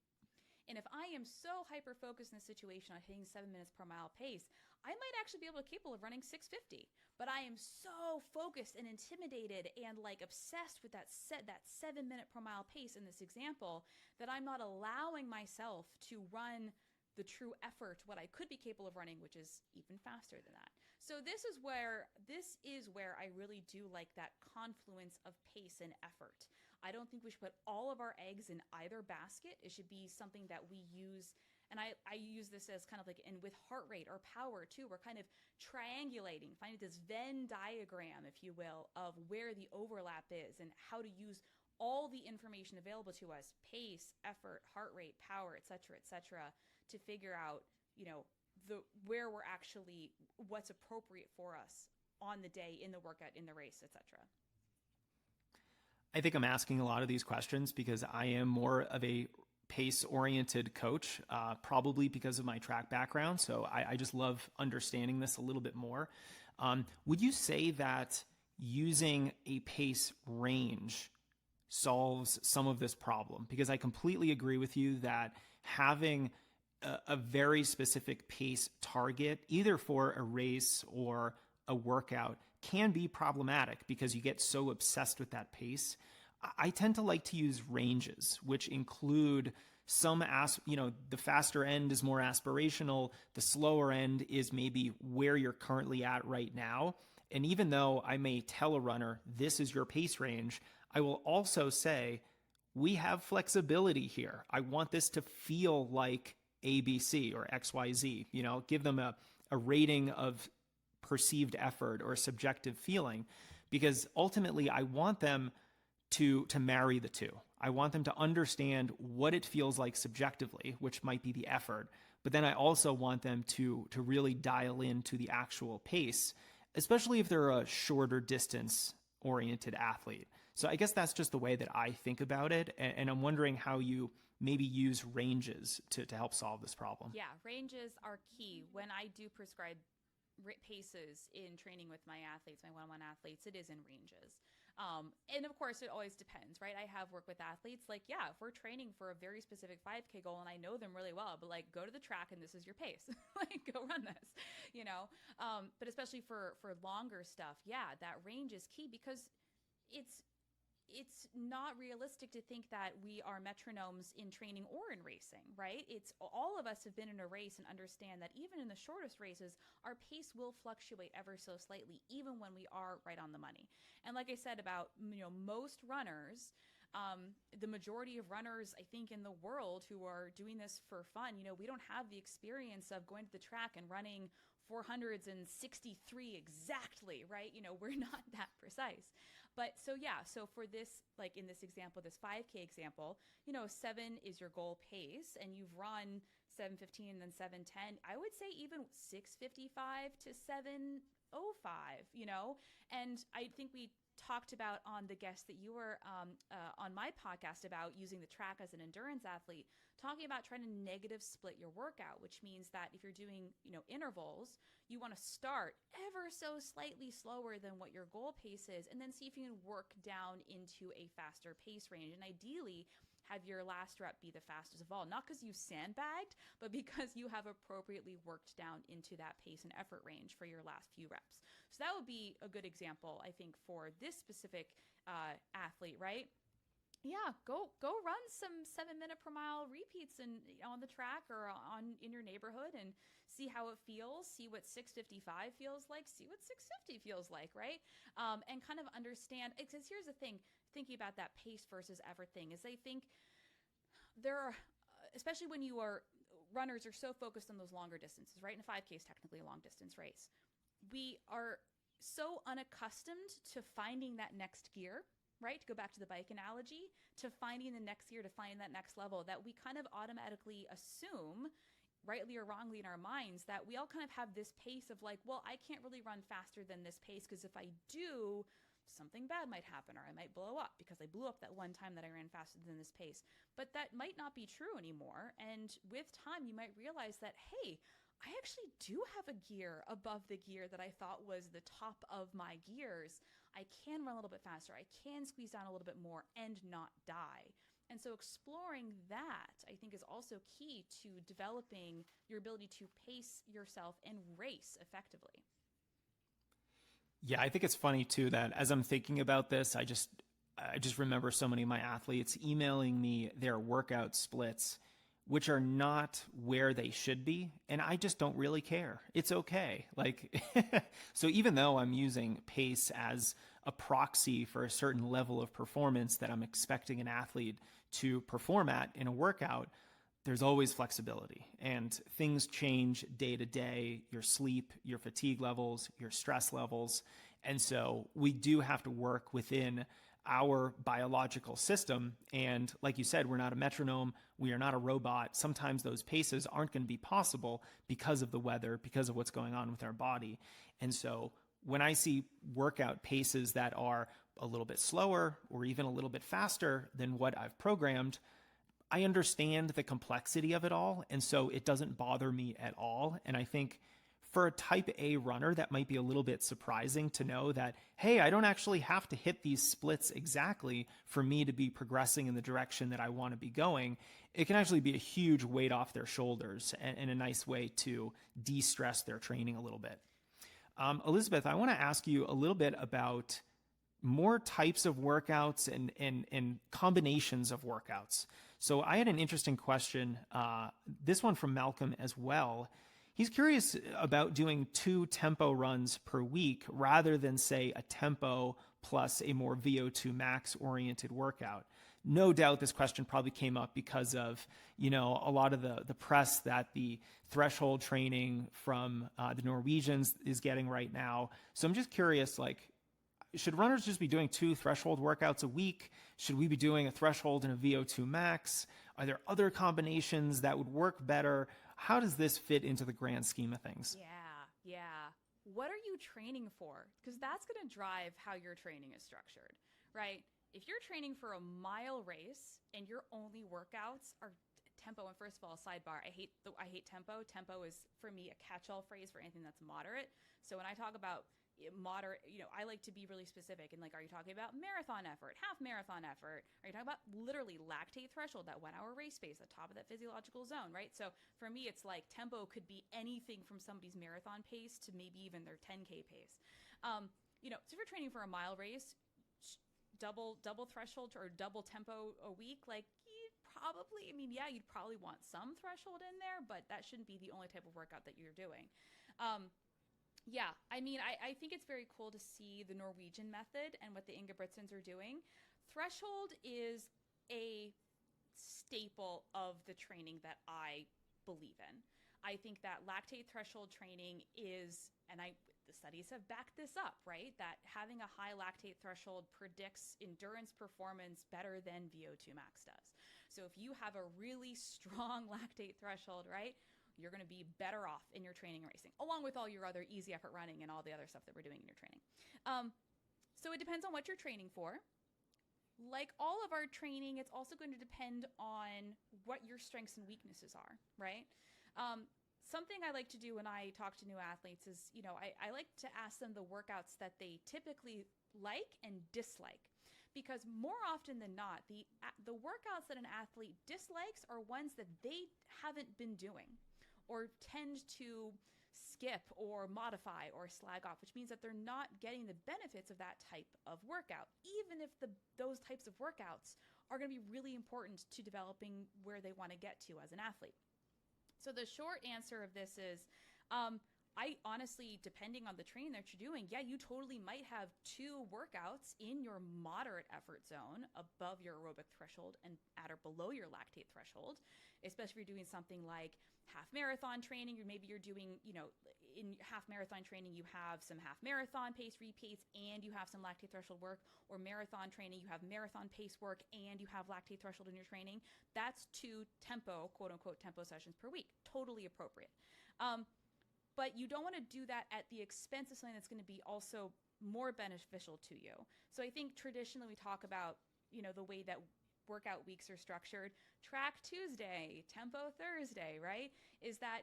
[SPEAKER 2] And if I am so hyper-focused in a situation on hitting 7 minutes per mile pace, I might actually be capable of running 650. But I am so focused and intimidated and like obsessed with that 7 minute per mile pace in this example that I'm not allowing myself to run the true effort, what I could be capable of running, which is even faster than that. So this is where I really do like that confluence of pace and effort. I don't think we should put all of our eggs in either basket. It should be something that we use. And I use this as kind of like, and with heart rate or power too, we're kind of triangulating, finding this Venn diagram, if you will, of where the overlap is and how to use all the information available to us, pace, effort, heart rate, power, et cetera, to figure out, where we're actually, what's appropriate for us on the day, in the workout, in the race, et cetera.
[SPEAKER 1] I think I'm asking a lot of these questions because I am more of a pace-oriented coach, probably because of my track background. So I just love understanding this a little bit more. Would you say that using a pace range solves some of this problem? Because I completely agree with you that having a very specific pace target, either for a race or a workout, can be problematic because you get so obsessed with that pace. I tend to like to use ranges, which include the faster end is more aspirational. The slower end is maybe where you're currently at right now. And even though I may tell a runner, this is your pace range, I will also say, we have flexibility here. I want this to feel like ABC or XYZ, give them a rating of perceived effort or subjective feeling, because ultimately I want them to marry the two. I want them to understand what it feels like subjectively, which might be the effort, but then I also want them to really dial into the actual pace, especially if they're a shorter distance oriented athlete. So I guess that's just the way that I think about it. And I'm wondering how you maybe use ranges to help solve this problem.
[SPEAKER 2] Yeah, ranges are key. When I do prescribe paces in training with my athletes, my one-on-one athletes, it is in ranges. And of course, it always depends, right? I have worked with athletes like, yeah, if we're training for a very specific 5K goal and I know them really well, but go to the track and this is your pace, go run this, but especially for longer stuff, yeah, that range is key because it's not realistic to think that we are metronomes in training or in racing, right? It's all of us have been in a race and understand that even in the shortest races, our pace will fluctuate ever so slightly, even when we are right on the money. And like I said about, most runners, the majority of runners, I think, in the world who are doing this for fun, we don't have the experience of going to the track and running 463 exactly, right? We're not that precise. But so for this, like in this example, this 5K example, 7 is your goal pace and you've run 7:15 and then 7:10. I would say even 6:55 to 7:05, and I think we talked about on the guest that you were on my podcast about using the track as an endurance athlete, talking about trying to negative split your workout, which means that if you're doing, intervals, you want to start ever so slightly slower than what your goal pace is, and then see if you can work down into a faster pace range. And ideally, have your last rep be the fastest of all, not because you sandbagged, but because you have appropriately worked down into that pace and effort range for your last few reps. So that would be a good example, I think, for this specific athlete, right? Yeah, go run some 7 minute per mile repeats on the track or in your neighborhood and see how it feels, see what 6:55 feels like, see what 6:50 feels like, right? And kind of understand, because here's the thing, thinking about that pace versus effort thing, is I think there are, especially when runners are so focused on those longer distances, right? And a 5K is technically a long distance race. We are so unaccustomed to finding that next gear, right? To go back to the bike analogy, to finding the next gear, to finding that next level, that we kind of automatically assume, rightly or wrongly in our minds, that we all kind of have this pace of like, well, I can't really run faster than this pace because if I do, something bad might happen or I might blow up because I blew up that one time that I ran faster than this pace. But that might not be true anymore. And with time, you might realize that, hey, I actually do have a gear above the gear that I thought was the top of my gears. I can run a little bit faster. I can squeeze down a little bit more and not die. And so exploring that, I think, is also key to developing your ability to pace yourself and race effectively.
[SPEAKER 1] Yeah, I think it's funny too that as I'm thinking about this, I just remember so many of my athletes emailing me their workout splits, which are not where they should be, and I just don't really care. It's okay. Like so even though I'm using pace as a proxy for a certain level of performance that I'm expecting an athlete to perform at in a workout, there's always flexibility and things change day to day, your sleep, your fatigue levels, your stress levels. And so we do have to work within our biological system. And like you said, we're not a metronome. We are not a robot. Sometimes those paces aren't going to be possible because of the weather, because of what's going on with our body. And so when I see workout paces that are a little bit slower or even a little bit faster than what I've programmed, I understand the complexity of it all, and so it doesn't bother me at all. And I think for a type A runner, that might be a little bit surprising to know that, hey, I don't actually have to hit these splits exactly for me to be progressing in the direction that I want to be going. It can actually be a huge weight off their shoulders and a nice way to de-stress their training a little bit. Elisabeth, I want to ask you a little bit about more types of workouts and combinations of workouts. So I had an interesting question, this one from Malcolm as well. He's curious about doing 2 tempo runs per week rather than, say, a tempo plus a more VO2 max oriented workout. No doubt this question probably came up because of, a lot of the press that the threshold training from the Norwegians is getting right now. So I'm just curious, should runners just be doing 2 threshold workouts a week? Should we be doing a threshold and a VO2 max? Are there other combinations that would work better? How does this fit into the grand scheme of things?
[SPEAKER 2] Yeah. What are you training for? Because that's going to drive how your training is structured, right? If you're training for a mile race and your only workouts are tempo, and first of all, sidebar, I hate tempo. Tempo is for me a catch-all phrase for anything that's moderate. So when I talk about moderate, I like to be really specific and are you talking about marathon effort, half marathon effort? Are you talking about literally lactate threshold, that 1 hour race pace, the top of that physiological zone, right? So for me, it's like tempo could be anything from somebody's marathon pace to maybe even their 10K pace. So if you're training for a mile race, double threshold or double tempo a week, you'd probably want some threshold in there, but that shouldn't be the only type of workout that you're doing. I think it's very cool to see the Norwegian method and what the Ingebrigtsens are doing. Threshold is a staple of the training that I believe in. I think that lactate threshold training is, the studies have backed this up, right? That having a high lactate threshold predicts endurance performance better than VO2 max does. So if you have a really strong lactate threshold, right, you're going to be better off in your training and racing, along with all your other easy effort running and all the other stuff that we're doing in your training. So it depends on what you're training for. Like all of our training, it's also going to depend on what your strengths and weaknesses are, right? Something I like to do when I talk to new athletes is, I like to ask them the workouts that they typically like and dislike. Because more often than not, the workouts that an athlete dislikes are ones that they haven't been doing or tend to skip or modify or slag off, which means that they're not getting the benefits of that type of workout, even if those types of workouts are going to be really important to developing where they want to get to as an athlete. So the short answer of this is, I honestly, depending on the training that you're doing, you totally might have 2 workouts in your moderate effort zone above your aerobic threshold and at or below your lactate threshold, especially if you're doing something like half marathon training, or maybe you're doing, in half marathon training, you have some half marathon pace repeats and you have some lactate threshold work, or marathon training, you have marathon pace work and you have lactate threshold in your training. That's 2 tempo, quote unquote, tempo sessions per week. Totally appropriate. But you don't want to do that at the expense of something that's going to be also more beneficial to you. So I think traditionally we talk about, the way that workout weeks are structured. Track Tuesday, tempo Thursday, right? Is that,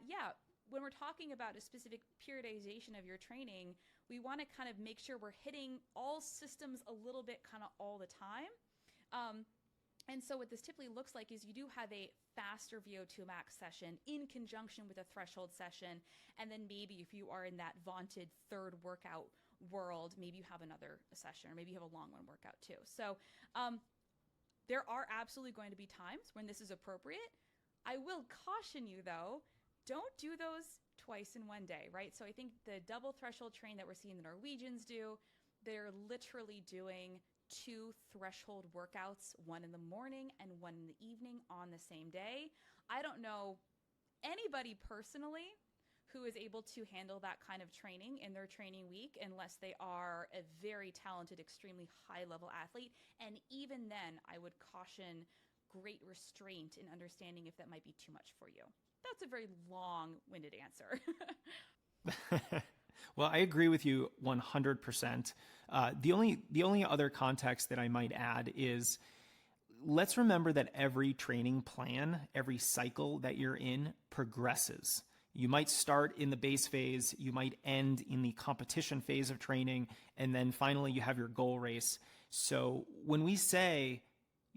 [SPEAKER 2] when we're talking about a specific periodization of your training, we want to kind of make sure we're hitting all systems a little bit kind of all the time. And so what this typically looks like is you do have a faster VO2 max session in conjunction with a threshold session. And then maybe if you are in that vaunted third workout world, maybe you have another session, or maybe you have a long one workout too. So there are absolutely going to be times when this is appropriate. I will caution you though, don't do those twice in one day, right? So I think the double threshold train that we're seeing the Norwegians do, they're literally doing 2 threshold workouts, one in the morning and one in the evening on the same day. I don't know anybody personally who is able to handle that kind of training in their training week unless they are a very talented, extremely high-level athlete. And even then, I would caution great restraint in understanding if that might be too much for you. That's a very long-winded answer.
[SPEAKER 1] Well, I agree with you 100%. The only other context that I might add is, let's remember that every training plan, every cycle that you're in progresses. You might start in the base phase, you might end in the competition phase of training, and then finally you have your goal race. So when we say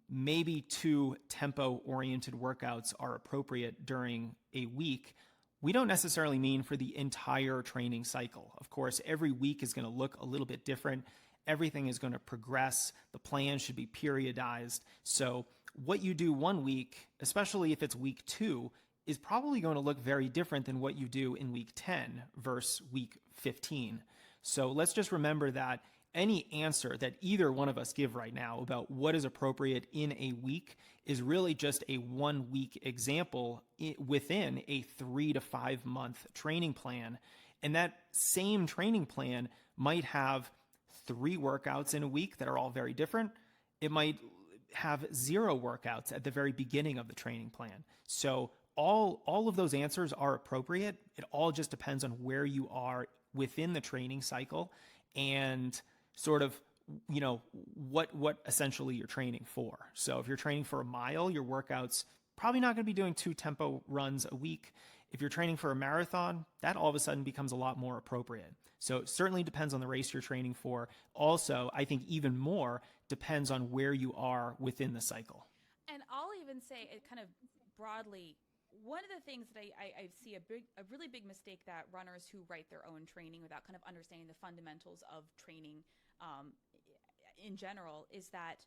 [SPEAKER 1] maybe 2 tempo-oriented workouts are appropriate during a week, we don't necessarily mean for the entire training cycle. Of course, every week is going to look a little bit different. Everything is going to progress. The plan should be periodized. So what you do one week, especially if it's week 2, is probably going to look very different than what you do in week 10 versus week 15. So let's just remember that any answer that either one of us give right now about what is appropriate in a week is really just a 1-week example within a 3 to 5 month training plan. And that same training plan might have 3 workouts in a week that are all very different. It might have 0 workouts at the very beginning of the training plan. So all of those answers are appropriate. It all just depends on where you are within the training cycle and sort of, you know, what essentially you're training for. So if you're training for a mile, your workout's probably not going to be doing 2 tempo runs a week. If you're training for a marathon, that all of a sudden becomes a lot more appropriate. So it certainly depends on the race you're training for. Also, I think even more depends on where you are within the cycle.
[SPEAKER 2] And I'll even say it kind of broadly, one of the things that I see a really big mistake that runners who write their own training without kind of understanding the fundamentals of training in general is that,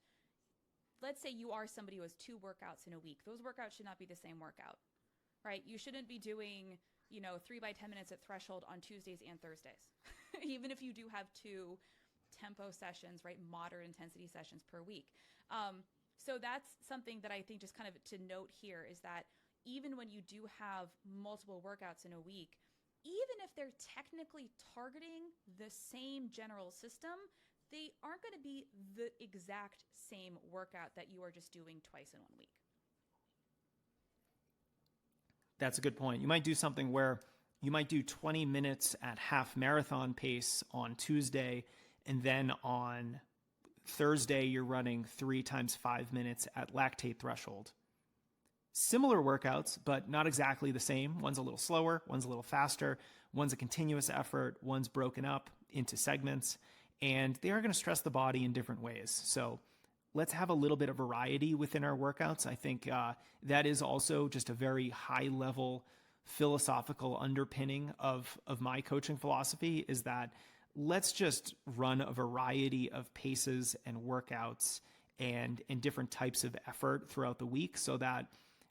[SPEAKER 2] let's say you are somebody who has 2 workouts in a week. Those workouts should not be the same workout, right? You shouldn't be doing, 3 by 10 minutes at threshold on Tuesdays and Thursdays, even if you do have 2 tempo sessions, right? Moderate intensity sessions per week. So that's something that I think just kind of to note here is that even when you do have multiple workouts in a week, even if they're technically targeting the same general system, they aren't going to be the exact same workout that you are just doing twice in 1 week.
[SPEAKER 1] That's a good point. You might do something where you might do 20 minutes at half marathon pace on Tuesday, and then on Thursday, you're running 3 times 5 minutes at lactate threshold. Similar workouts, but not exactly the same. One's a little slower, one's a little faster, one's a continuous effort, one's broken up into segments, and they are going to stress the body in different ways. So let's have a little bit of variety within our workouts. I think that is also just a very high-level philosophical underpinning of my coaching philosophy, is that let's just run a variety of paces and workouts and different types of effort throughout the week so that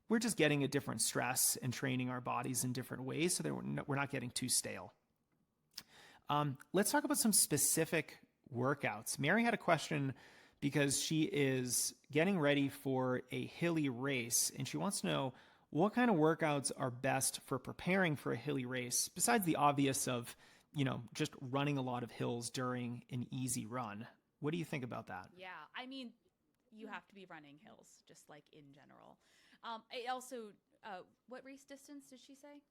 [SPEAKER 1] we're just getting a different stress and training our bodies in different ways so that we're not getting too stale. Let's talk about some specific workouts. Mary had a question because she is getting ready for a hilly race, and she wants to know what kind of workouts are best for preparing for a hilly race, besides the obvious of, just running a lot of hills during an easy run. What do you think about that?
[SPEAKER 2] Yeah, I mean, you have to be running hills, just like in general. I also, what race distance did she say?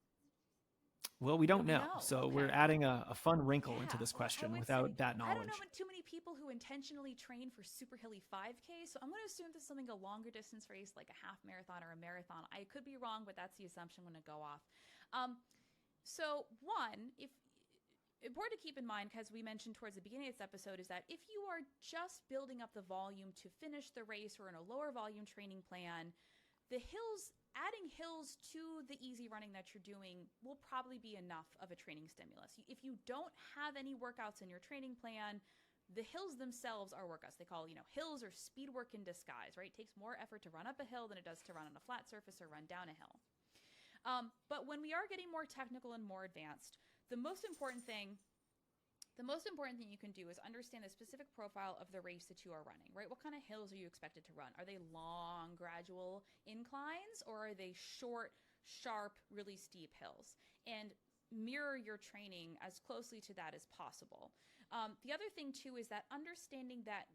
[SPEAKER 1] Well, we don't know.
[SPEAKER 2] No.
[SPEAKER 1] So
[SPEAKER 2] Okay.
[SPEAKER 1] we're adding a fun wrinkle into this question without that knowledge.
[SPEAKER 2] I don't know too many people who intentionally train for super hilly 5K, so I'm going to assume this is something a longer distance race like a half marathon or a marathon. I could be wrong, but that's the assumption I'm going to go off. So one, if important to keep in mind, because we mentioned towards the beginning of this episode, is that if you are just building up the volume to finish the race or in a lower volume training plan, adding hills to the easy running that you're doing will probably be enough of a training stimulus. If you don't have any workouts in your training plan, the hills themselves are workouts. They call, hills or speed work in disguise, right? It takes more effort to run up a hill than it does to run on a flat surface or run down a hill. But when we are getting more technical and more advanced, the most important thing you can do is understand the specific profile of the race that you are running, right? What kind of hills are you expected to run? Are they long, gradual inclines, or are they short, sharp, really steep hills? And mirror your training as closely to that as possible. The other thing, too, is that understanding that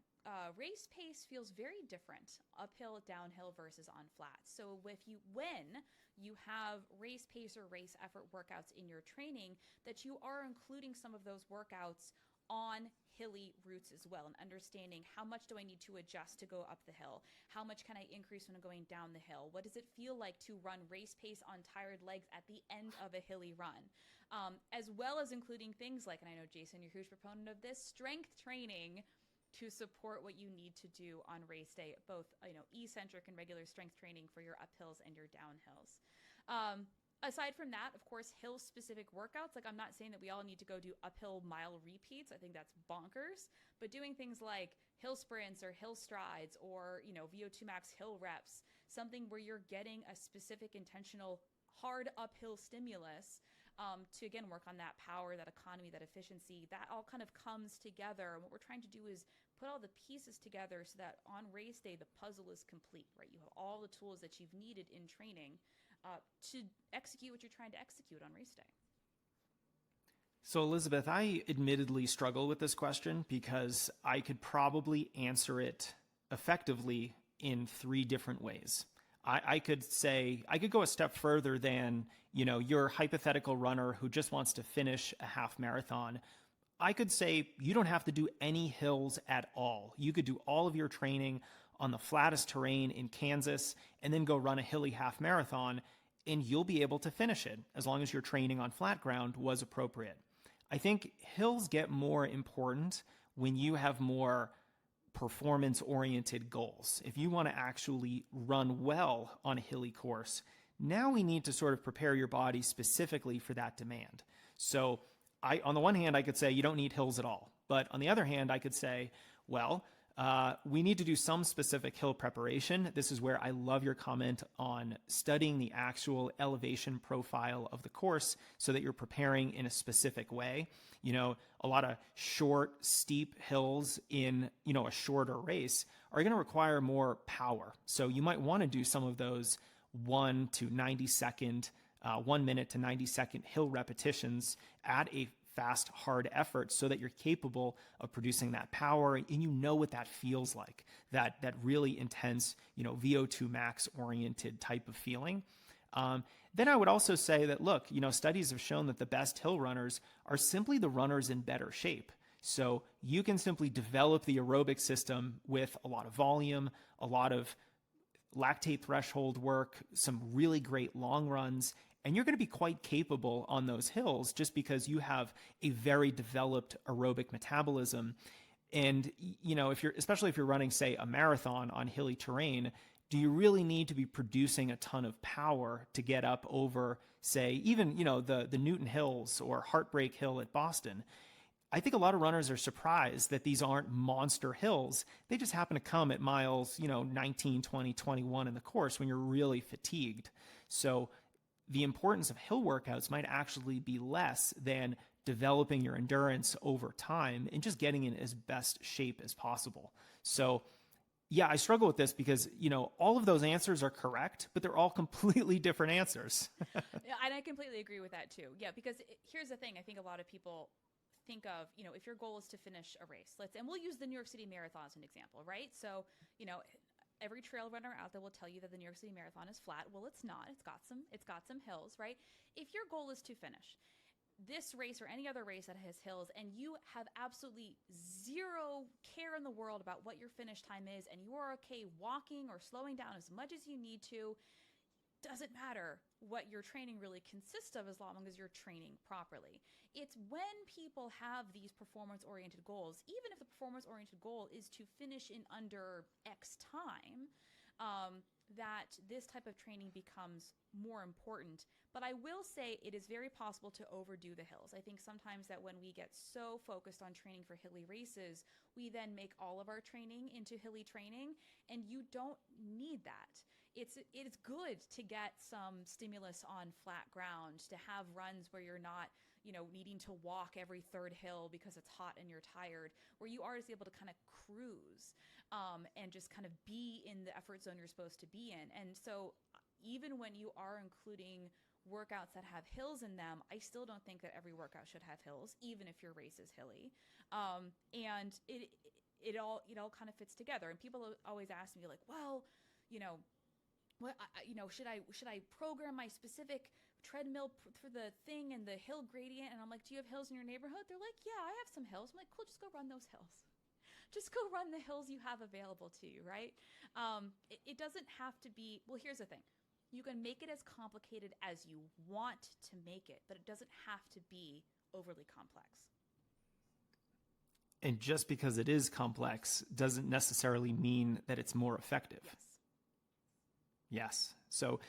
[SPEAKER 2] race pace feels very different uphill, downhill versus on flat. So when you have race pace or race effort workouts in your training, that you are including some of those workouts on hilly routes as well, and understanding how much do I need to adjust to go up the hill? How much can I increase when I'm going down the hill? What does it feel like to run race pace on tired legs at the end of a hilly run? As well as including things like, and I know, Jason, you're a huge proponent of this, strength training to support what you need to do on race day, both eccentric and regular strength training for your uphills and your downhills. Aside from that, of course, hill-specific workouts, like I'm not saying that we all need to go do uphill mile repeats. I think that's bonkers. But doing things like hill sprints or hill strides or, VO2 max hill reps, something where you're getting a specific intentional hard uphill stimulus to, again, work on that power, that economy, that efficiency, that all kind of comes together. And what we're trying to do is put all the pieces together so that on race day, the puzzle is complete, right? You have all the tools that you've needed in training to execute what you're trying to execute on race day.
[SPEAKER 1] So, Elisabeth, I admittedly struggle with this question because I could probably answer it effectively in 3 different ways. I could go a step further than, your hypothetical runner who just wants to finish a half marathon. I could say you don't have to do any hills at all. You could do all of your training on the flattest terrain in Kansas and then go run a hilly half marathon, and you'll be able to finish it as long as your training on flat ground was appropriate. I think hills get more important when you have more performance-oriented goals. If you want to actually run well on a hilly course, now we need to sort of prepare your body specifically for that demand. So on the one hand, I could say you don't need hills at all. But on the other hand, I could say, well, we need to do some specific hill preparation. This is where I love your comment on studying the actual elevation profile of the course so that you're preparing in a specific way. A lot of short, steep hills in, a shorter race are going to require more power. So you might want to do some of those 1 to 90 second, 1 minute to 90 second hill repetitions at a fast, hard effort so that you're capable of producing that power and you know what that feels like, that really intense, VO2 max oriented type of feeling. Then I would also say that, look, studies have shown that the best hill runners are simply the runners in better shape. So you can simply develop the aerobic system with a lot of volume, a lot of lactate threshold work, some really great long runs, and you're going to be quite capable on those hills just because you have a very developed aerobic metabolism. And, especially if you're running, say, a marathon on hilly terrain, do you really need to be producing a ton of power to get up over, say, even, the Newton Hills or Heartbreak Hill at Boston? I think a lot of runners are surprised that these aren't monster hills. They just happen to come at miles, 19, 20, 21 in the course when you're really fatigued. So the importance of hill workouts might actually be less than developing your endurance over time and just getting in as best shape as possible. So yeah, I struggle with this because, all of those answers are correct, but they're all completely different answers.
[SPEAKER 2] Yeah, and I completely agree with that too. Yeah, because here's the thing. I think a lot of people think of, if your goal is to finish a race, and we'll use the New York City Marathon as an example, right? So, every trail runner out there will tell you that the New York City Marathon is flat. Well, it's not. It's got some hills, right? If your goal is to finish this race or any other race that has hills and you have absolutely zero care in the world about what your finish time is and you are okay walking or slowing down as much as you need to, doesn't matter what your training really consists of as long as you're training properly. It's when people have these performance-oriented goals, even if the performance-oriented goal is to finish in under X time, that this type of training becomes more important. But I will say it is very possible to overdo the hills. I think sometimes that when we get so focused on training for hilly races, we then make all of our training into hilly training, and you don't need that. It's good to get some stimulus on flat ground, to have runs where you're not, needing to walk every third hill because it's hot and you're tired, where you are just able to kind of cruise and just kind of be in the effort zone you're supposed to be in. And so even when you are including workouts that have hills in them, I still don't think that every workout should have hills, even if your race is hilly. And it all kind of fits together. And people always ask me like, well, should I program my specific treadmill for the thing and the hill gradient? And I'm like, do you have hills in your neighborhood? They're like, yeah, I have some hills. I'm like, cool, just go run those hills. Just go run the hills you have available to you, right? It doesn't have to be, well, here's the thing. You can make it as complicated as you want to make it, but it doesn't have to be overly complex.
[SPEAKER 1] And just because it is complex doesn't necessarily mean that it's more effective. Yes. So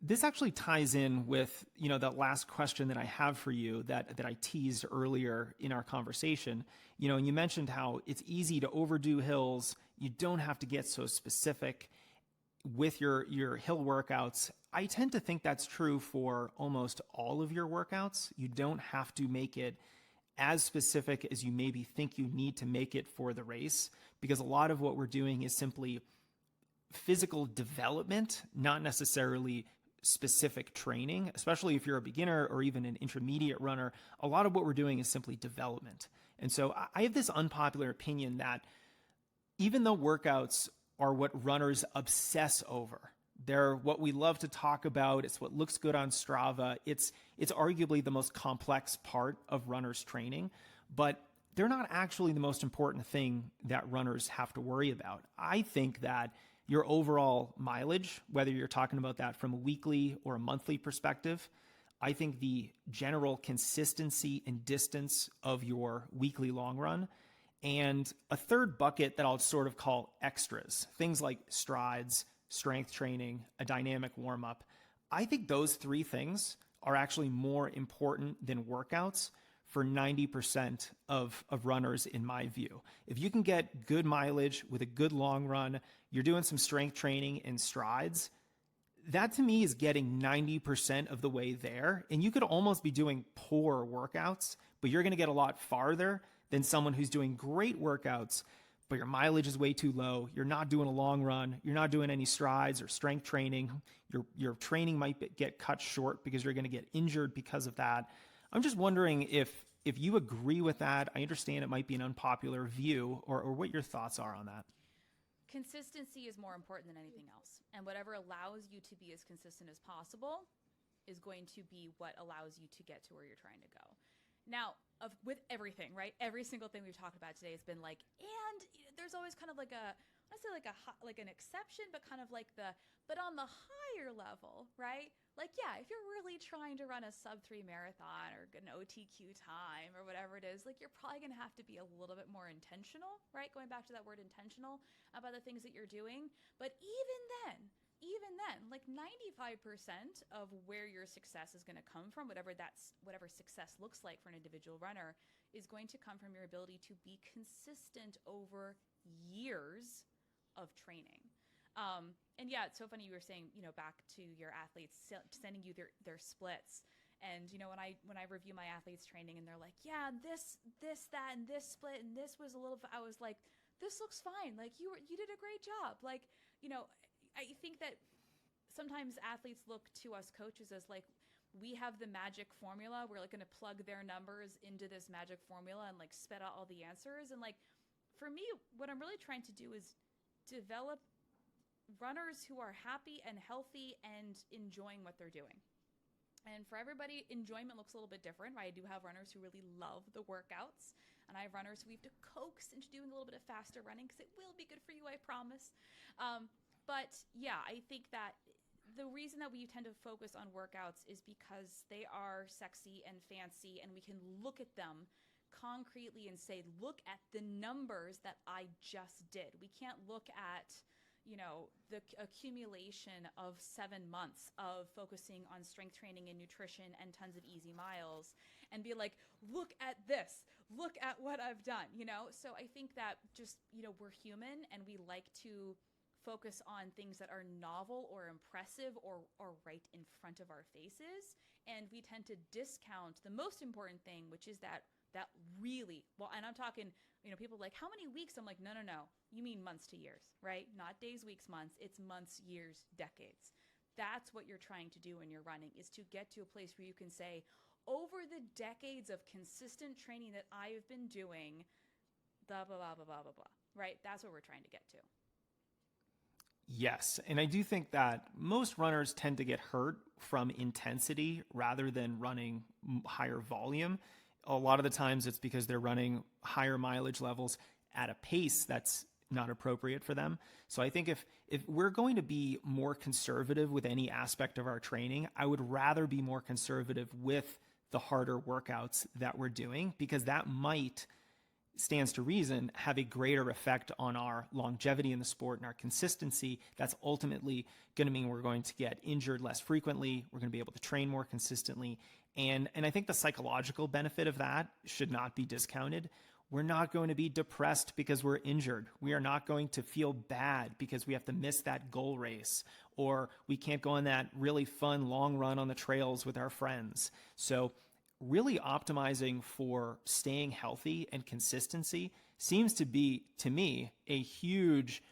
[SPEAKER 1] this actually ties in with, that last question that I have for you that I teased earlier in our conversation. And you mentioned how it's easy to overdo hills. You don't have to get so specific with your hill workouts. I tend to think that's true for almost all of your workouts. You don't have to make it as specific as you maybe think you need to make it for the race, because a lot of what we're doing is simply physical development, not necessarily specific training, especially if you're a beginner or even an intermediate runner. A lot of what we're doing is simply development. And so I have this unpopular opinion that even though workouts are what runners obsess over, they're what we love to talk about, it's what looks good on Strava, it's arguably the most complex part of runners' training, but they're not actually the most important thing that runners have to worry about. I think that your overall mileage, whether you're talking about that from a weekly or a monthly perspective, I think the general consistency and distance of your weekly long run, and a third bucket that I'll sort of call extras, things like strides, strength training, a dynamic warm-up. I think those three things are actually more important than workouts for 90% of runners, in my view. If you can get good mileage with a good long run, you're doing some strength training and strides, that to me is getting 90% of the way there. And you could almost be doing poor workouts, but you're going to get a lot farther than someone who's doing great workouts, but your mileage is way too low. You're not doing a long run. You're not doing any strides or strength training. Your training might get cut short because you're going to get injured because of that. I'm just wondering if you agree with that. I understand it might be an unpopular view, or what your thoughts are on that.
[SPEAKER 2] Consistency is more important than anything else. And whatever allows you to be as consistent as possible is going to be what allows you to get to where you're trying to go. Now, with everything, right? Every single thing we've talked about today has been like, and there's always kind of like like an exception, but kind of like but on the higher level, right? Like, yeah, if you're really trying to run a sub-3 marathon or an OTQ time or whatever it is, like you're probably going to have to be a little bit more intentional, right? Going back to that word intentional about the things that you're doing. But even then, like 95% of where your success is going to come from, whatever success looks like for an individual runner, is going to come from your ability to be consistent over years of training. And yeah, it's so funny you were saying, back to your athletes, sending you their splits. And, when I review my athletes' training and they're like, yeah, this, that, and this split, and this was a little, I was like, this looks fine. Like you did a great job. Like, I think that sometimes athletes look to us coaches as like, we have the magic formula. We're like going to plug their numbers into this magic formula and like spit out all the answers. And like, for me, what I'm really trying to do is develop runners who are happy and healthy and enjoying what they're doing. And for everybody, enjoyment looks a little bit different, right? I do have runners who really love the workouts, and I have runners who we have to coax into doing a little bit of faster running because it will be good for you, I promise. But yeah, I think that the reason that we tend to focus on workouts is because they are sexy and fancy, and we can look at them concretely and say, look at the numbers that I just did. We can't look at, the accumulation of 7 months of focusing on strength training and nutrition and tons of easy miles and be like, look at this, look at what I've done, So I think that just, we're human, and we like to focus on things that are novel or impressive or right in front of our faces. And we tend to discount the most important thing, which is that really, well, and I'm talking, people are like, how many weeks? I'm like, no. You mean months to years, right? Not days, weeks, months. It's months, years, decades. That's what you're trying to do when you're running, is to get to a place where you can say, over the decades of consistent training that I have been doing, blah, blah, blah, blah, blah, blah, blah, right? That's what we're trying to get to.
[SPEAKER 1] Yes. And I do think that most runners tend to get hurt from intensity rather than running higher volume. A lot of the times it's because they're running higher mileage levels at a pace that's not appropriate for them. So I think if we're going to be more conservative with any aspect of our training, I would rather be more conservative with the harder workouts that we're doing, because that might, stands to reason, have a greater effect on our longevity in the sport and our consistency. That's ultimately going to mean we're going to get injured less frequently. We're going to be able to train more consistently. And I think the psychological benefit of that should not be discounted. We're not going to be depressed because we're injured. We are not going to feel bad because we have to miss that goal race, or we can't go on that really fun long run on the trails with our friends. So really optimizing for staying healthy and consistency seems to be, to me, a huge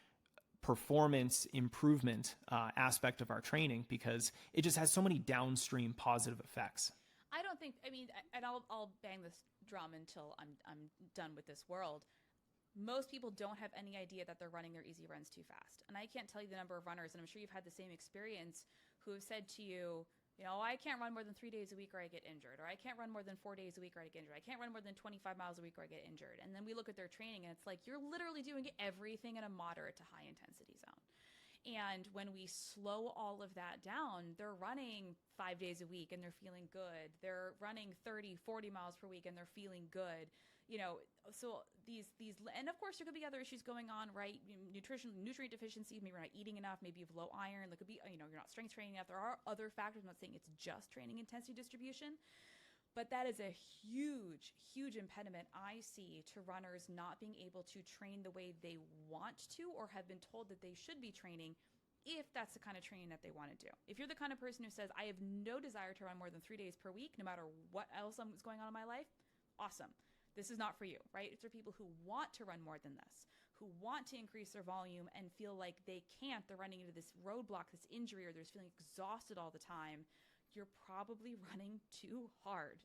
[SPEAKER 1] performance improvement aspect of our training, because it just has so many downstream positive effects.
[SPEAKER 2] I don't think, and I'll bang this drum until I'm done with this world. Most people don't have any idea that they're running their easy runs too fast. And I can't tell you the number of runners, and I'm sure you've had the same experience, who have said to you, I can't run more than 3 days a week or I get injured, or I can't run more than 4 days a week or I get injured. I can't run more than 25 miles a week or I get injured. And then we look at their training and it's like, you're literally doing everything in a moderate to high intensity zone. And when we slow all of that down, they're running 5 days a week and they're feeling good. They're running 30, 40 miles per week and they're feeling good. So these, and of course there could be other issues going on, right? Nutrient deficiency, maybe you're not eating enough, maybe you have low iron. There could be, you're not strength training enough. There are other factors. I'm not saying it's just training intensity distribution, but that is a huge, huge impediment I see to runners not being able to train the way they want to, or have been told that they should be training, if that's the kind of training that they want to do. If you're the kind of person who says, I have no desire to run more than 3 days per week, no matter what else is going on in my life, awesome. This is not for you, right? It's for people who want to run more than this, who want to increase their volume and feel like they can't. They're running into this roadblock, this injury, or they're just feeling exhausted all the time. You're probably running too hard.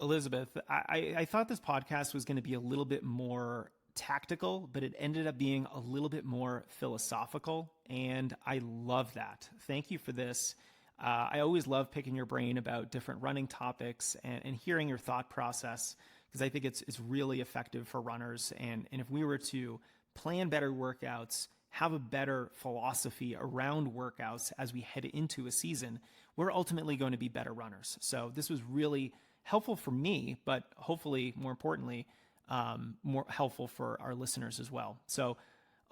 [SPEAKER 1] Elisabeth, I thought this podcast was going to be a little bit more tactical, but it ended up being a little bit more philosophical, and I love that. Thank you for this. I always love picking your brain about different running topics and hearing your thought process, because I think it's really effective for runners. And if we were to plan better workouts, have a better philosophy around workouts as we head into a season, we're ultimately going to be better runners. So this was really helpful for me, but hopefully, more importantly, more helpful for our listeners as well. So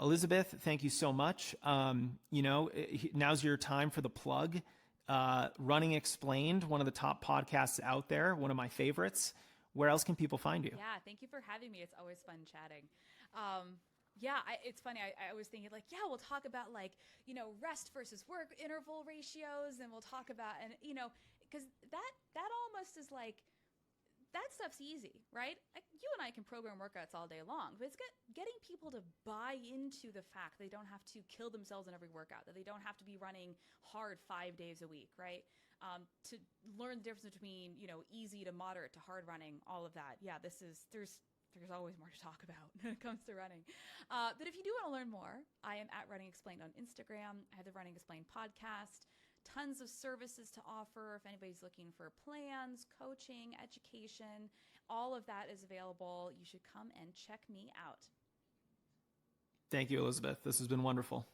[SPEAKER 1] Elisabeth, thank you so much. Now's your time for the plug. Running Explained, one of the top podcasts out there, one of my favorites. Where else can people find you?
[SPEAKER 2] Yeah, thank you for having me. It's always fun chatting. It's funny. I was thinking we'll talk about rest versus work interval ratios, and we'll talk about, because that almost is that stuff's easy, right? You and I can program workouts all day long, but it's getting people to buy into the fact they don't have to kill themselves in every workout, that they don't have to be running hard 5 days a week, right? To learn the difference between, easy to moderate to hard running, all of that. Yeah, there's always more to talk about when it comes to running. But if you do want to learn more, I am at Running Explained on Instagram. I have the Running Explained podcast. Tons of services to offer. If anybody's looking for plans, coaching, education, all of that is available. You should come and check me out.
[SPEAKER 1] Thank you, Elisabeth. This has been wonderful.